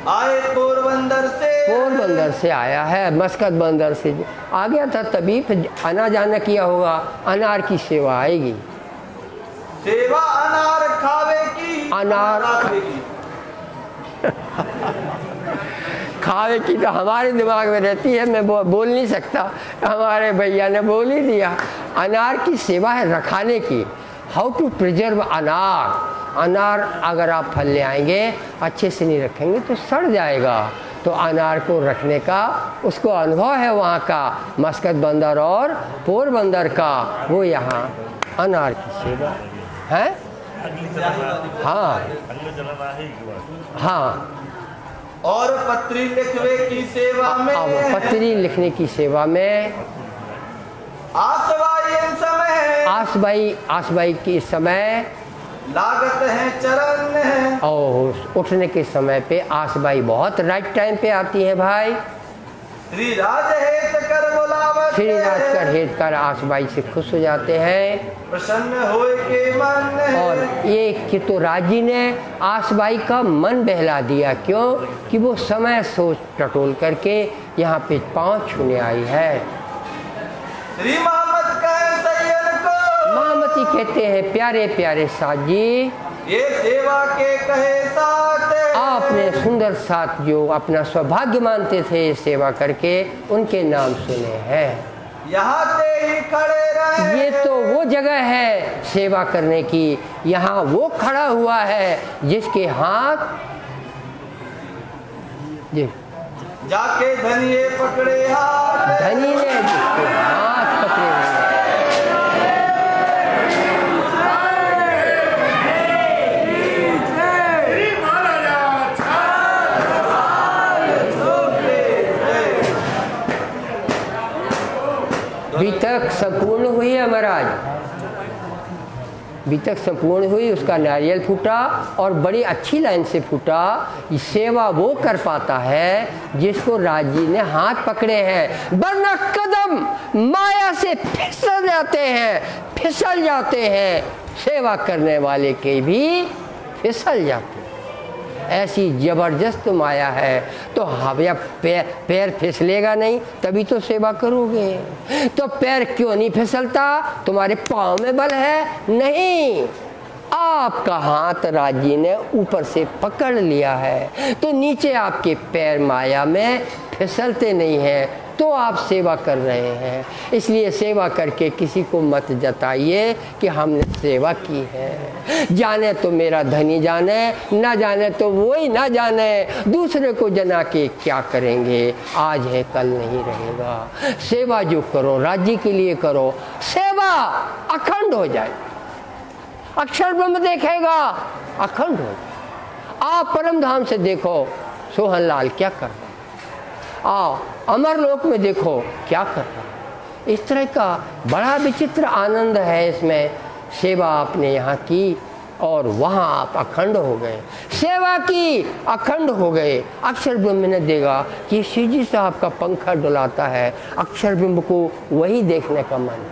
आए पोरबंदर से। पोरबंदर से आया है, मस्कत बंदर से आ गया था, तभी फिर आना जाना किया होगा। अनार की सेवा आएगी, सेवा अनार खावे की, अनार खावे की। खावे की तो हमारे दिमाग में रहती है, मैं बोल नहीं सकता, हमारे भैया ने बोल ही दिया। अनार की सेवा है रखाने की। हाउ टू प्रिजर्व अनार। अनार अगर आप फल ले आएंगे, अच्छे से नहीं रखेंगे तो सड़ जाएगा। तो अनार को रखने का उसको अनुभव है वहाँ का, मस्कत बंदर और पोरबंदर का। वो यहाँ अनार की सेवा है। हाँ हाँ, और पत्री लिखवे की सेवा में, अब पत्री लिखने की सेवा में आसवाई इन समय, आसबाई के समय लागत है चरण है। और उठने के समय पे आसबाई बहुत राइट टाइम पे आती है भाई। श्री राज हेत कर बोलावत, श्री राज कर हेत कर आसबाई से खुश हो जाते हैं, प्रसन्न होए के मन है। और ये कि तो राजी ने आसबाई का मन बहला दिया। क्यों? कि वो समय सोच टटोल करके यहाँ पे पाँव छूने आई है। श्री मोहम्मद कहे सैयद को, महामती कहते हैं प्यारे प्यारे साथ जी, ये सेवा के कहे साथ, आपने सुंदर साथ जो अपना सौभाग्य मानते थे सेवा करके, उनके नाम सुने हैं। यहाँ से ही खड़े रहे। ये तो वो जगह है सेवा करने की, यहाँ वो खड़ा हुआ है जिसके हाथ जी जाके धनिये पकड़े हाथ, धनी ने जिसके हाथ पकड़े हुए हैं। बीतक संपूर्ण हुई है महाराज, बीतक संपूर्ण हुई, उसका नारियल फूटा और बड़ी अच्छी लाइन से फूटा। ये सेवा वो कर पाता है जिसको राजी ने हाथ पकड़े हैं, वरना कदम माया से फिसल जाते हैं, सेवा करने वाले के भी फिसल जाते हैं। ऐसी जबरदस्त माया है। तो हवा पैर फिसलेगा नहीं तभी तो सेवा करोगे। तो पैर क्यों नहीं फिसलता? तुम्हारे पाँव में बल है? नहीं, आपका हाथ राजी ने ऊपर से पकड़ लिया है, तो नीचे आपके पैर माया में फिसलते नहीं हैं, तो आप सेवा कर रहे हैं। इसलिए सेवा करके किसी को मत जताइए कि हमने सेवा की है। जाने तो मेरा धनी जाने, ना जाने तो वही ना जाने, दूसरे को जना के क्या करेंगे, आज है कल नहीं रहेगा। सेवा जो करो राज्य के लिए करो, सेवा अखंड हो जाए, अक्षर ब्रह्म देखेगा, अखंड हो जाए। आप परम धाम से देखो सोहन लाल क्या कर रहा, आओ अमर लोक में देखो क्या कर रहा। इस तरह का बड़ा विचित्र आनंद है इसमें। सेवा आपने यहाँ की और वहाँ आप अखंड हो गए, सेवा की अखंड हो गए। अक्षर ब्रह्म ने देगा कि शिव जी साहब का पंखा डुलाता है, अक्षर ब्रह्म को वही देखने का मन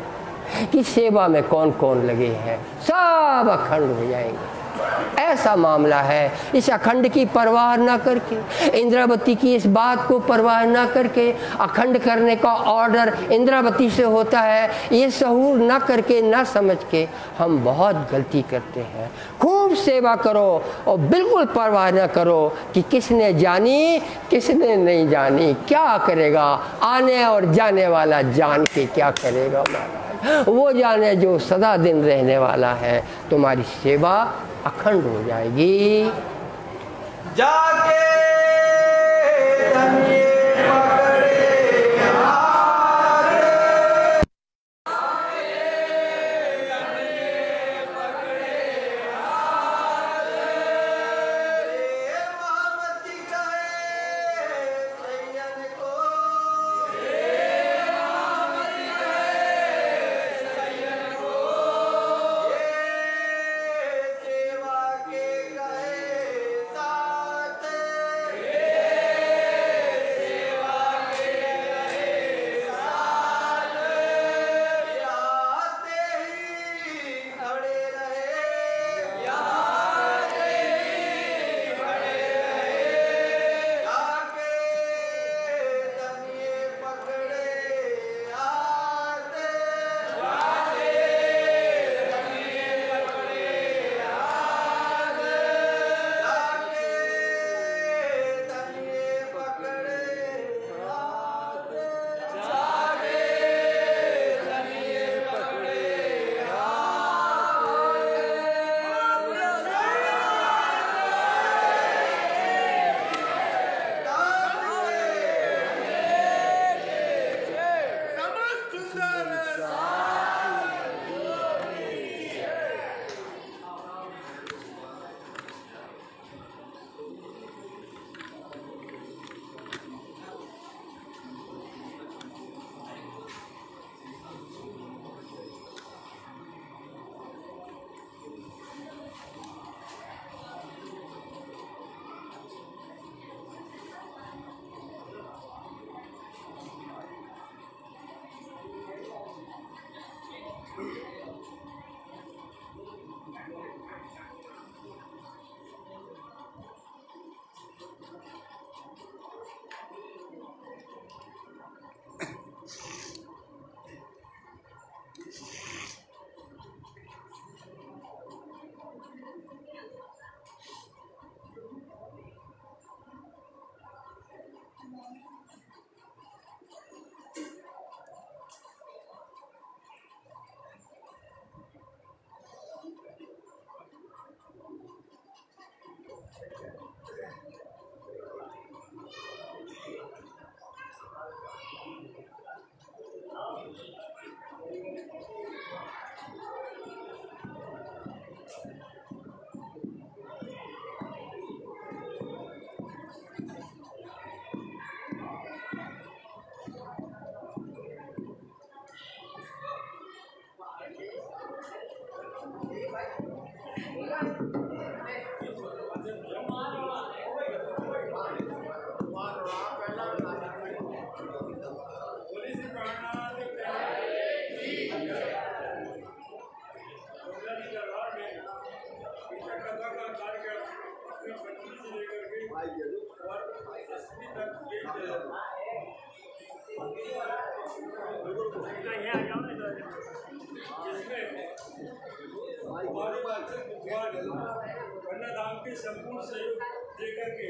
है कि सेवा में कौन कौन लगे हैं, सब अखंड हो जाएंगे। ऐसा मामला है। इस अखंड की परवाह ना करके, इंद्रावती की इस बात को परवाह ना करके, अखंड करने का ऑर्डर इंद्रावती से होता है, ये सहूर ना करके, ना समझ के हम बहुत गलती करते हैं। खूब सेवा करो और बिल्कुल परवाह ना करो कि किसने जानी किसने नहीं जानी, क्या करेगा आने और जाने वाला जान के क्या करेगा महाराज, वो जाने जो सदा दिन रहने वाला है। तुम्हारी सेवा अखंड हो जाएगी। जाके धनिये पकड़े हाथ, महामती कहे सैयद को, सेवा के कहे साथ, आते ही खड़े रहे, जाके धनिये पकड़े हाथ, जाके धनिये पकड़े हाथ, कन्याधाम के संपूर्ण सहयोग देकर के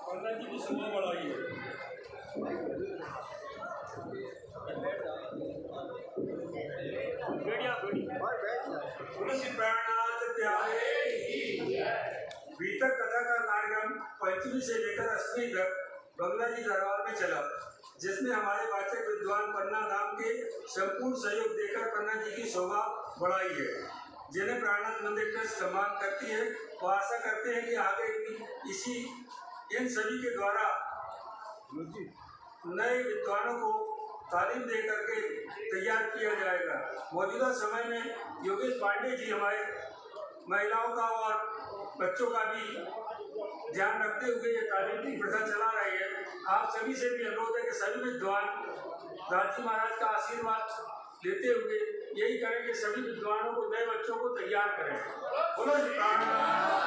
कन्या जी की शोभा बढ़ाई है। तुलसी प्राणनाथ प्यारे भीतर कथा का कार्यक्रम 5वीं से लेकर 8वीं तक बंगला जी दरबार में चला, जिसमें हमारे वाचक विद्वान पन्ना धाम के संपूर्ण सहयोग देकर पन्ना जी की शोभा बढ़ाई है, जिन्हें प्राणनाथ मंदिर ट्रस्ट सम्मान करती है। वो आशा करते हैं कि आगे भी इन सभी के द्वारा नए विद्वानों को तालीम दे करके तैयार किया जाएगा। मौजूदा समय में योगेश पांडे जी हमारे महिलाओं का और बच्चों का भी ध्यान रखते हुए ये तालीम की प्रथा चला रही है। आप सभी से भी अनुरोध है कि सभी विद्वान दादी महाराज का आशीर्वाद लेते हुए यही करें कि सभी विद्वानों को, नए बच्चों को तैयार करें। बोलो श्री प्राणनाथ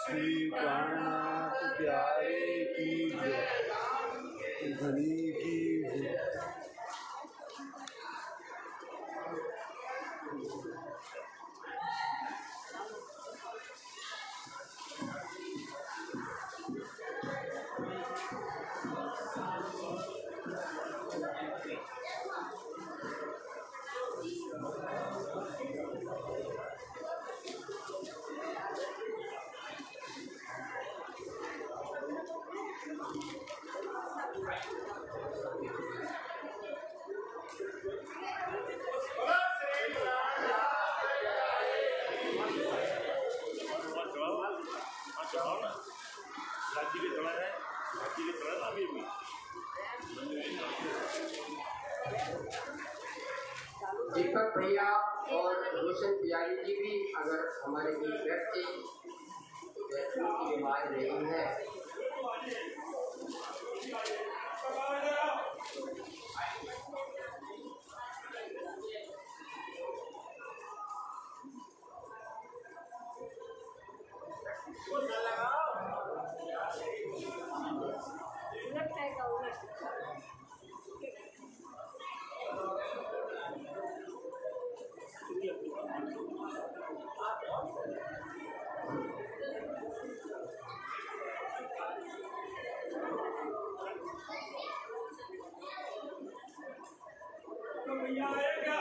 श्री प्राणनाथ प्यारे की जय, धनी की जय। दीपक भैया और रोशन पियारी जी भी अगर हमारे बीच बैठते तो बैठने की आवाज रही है। भैया आएगा।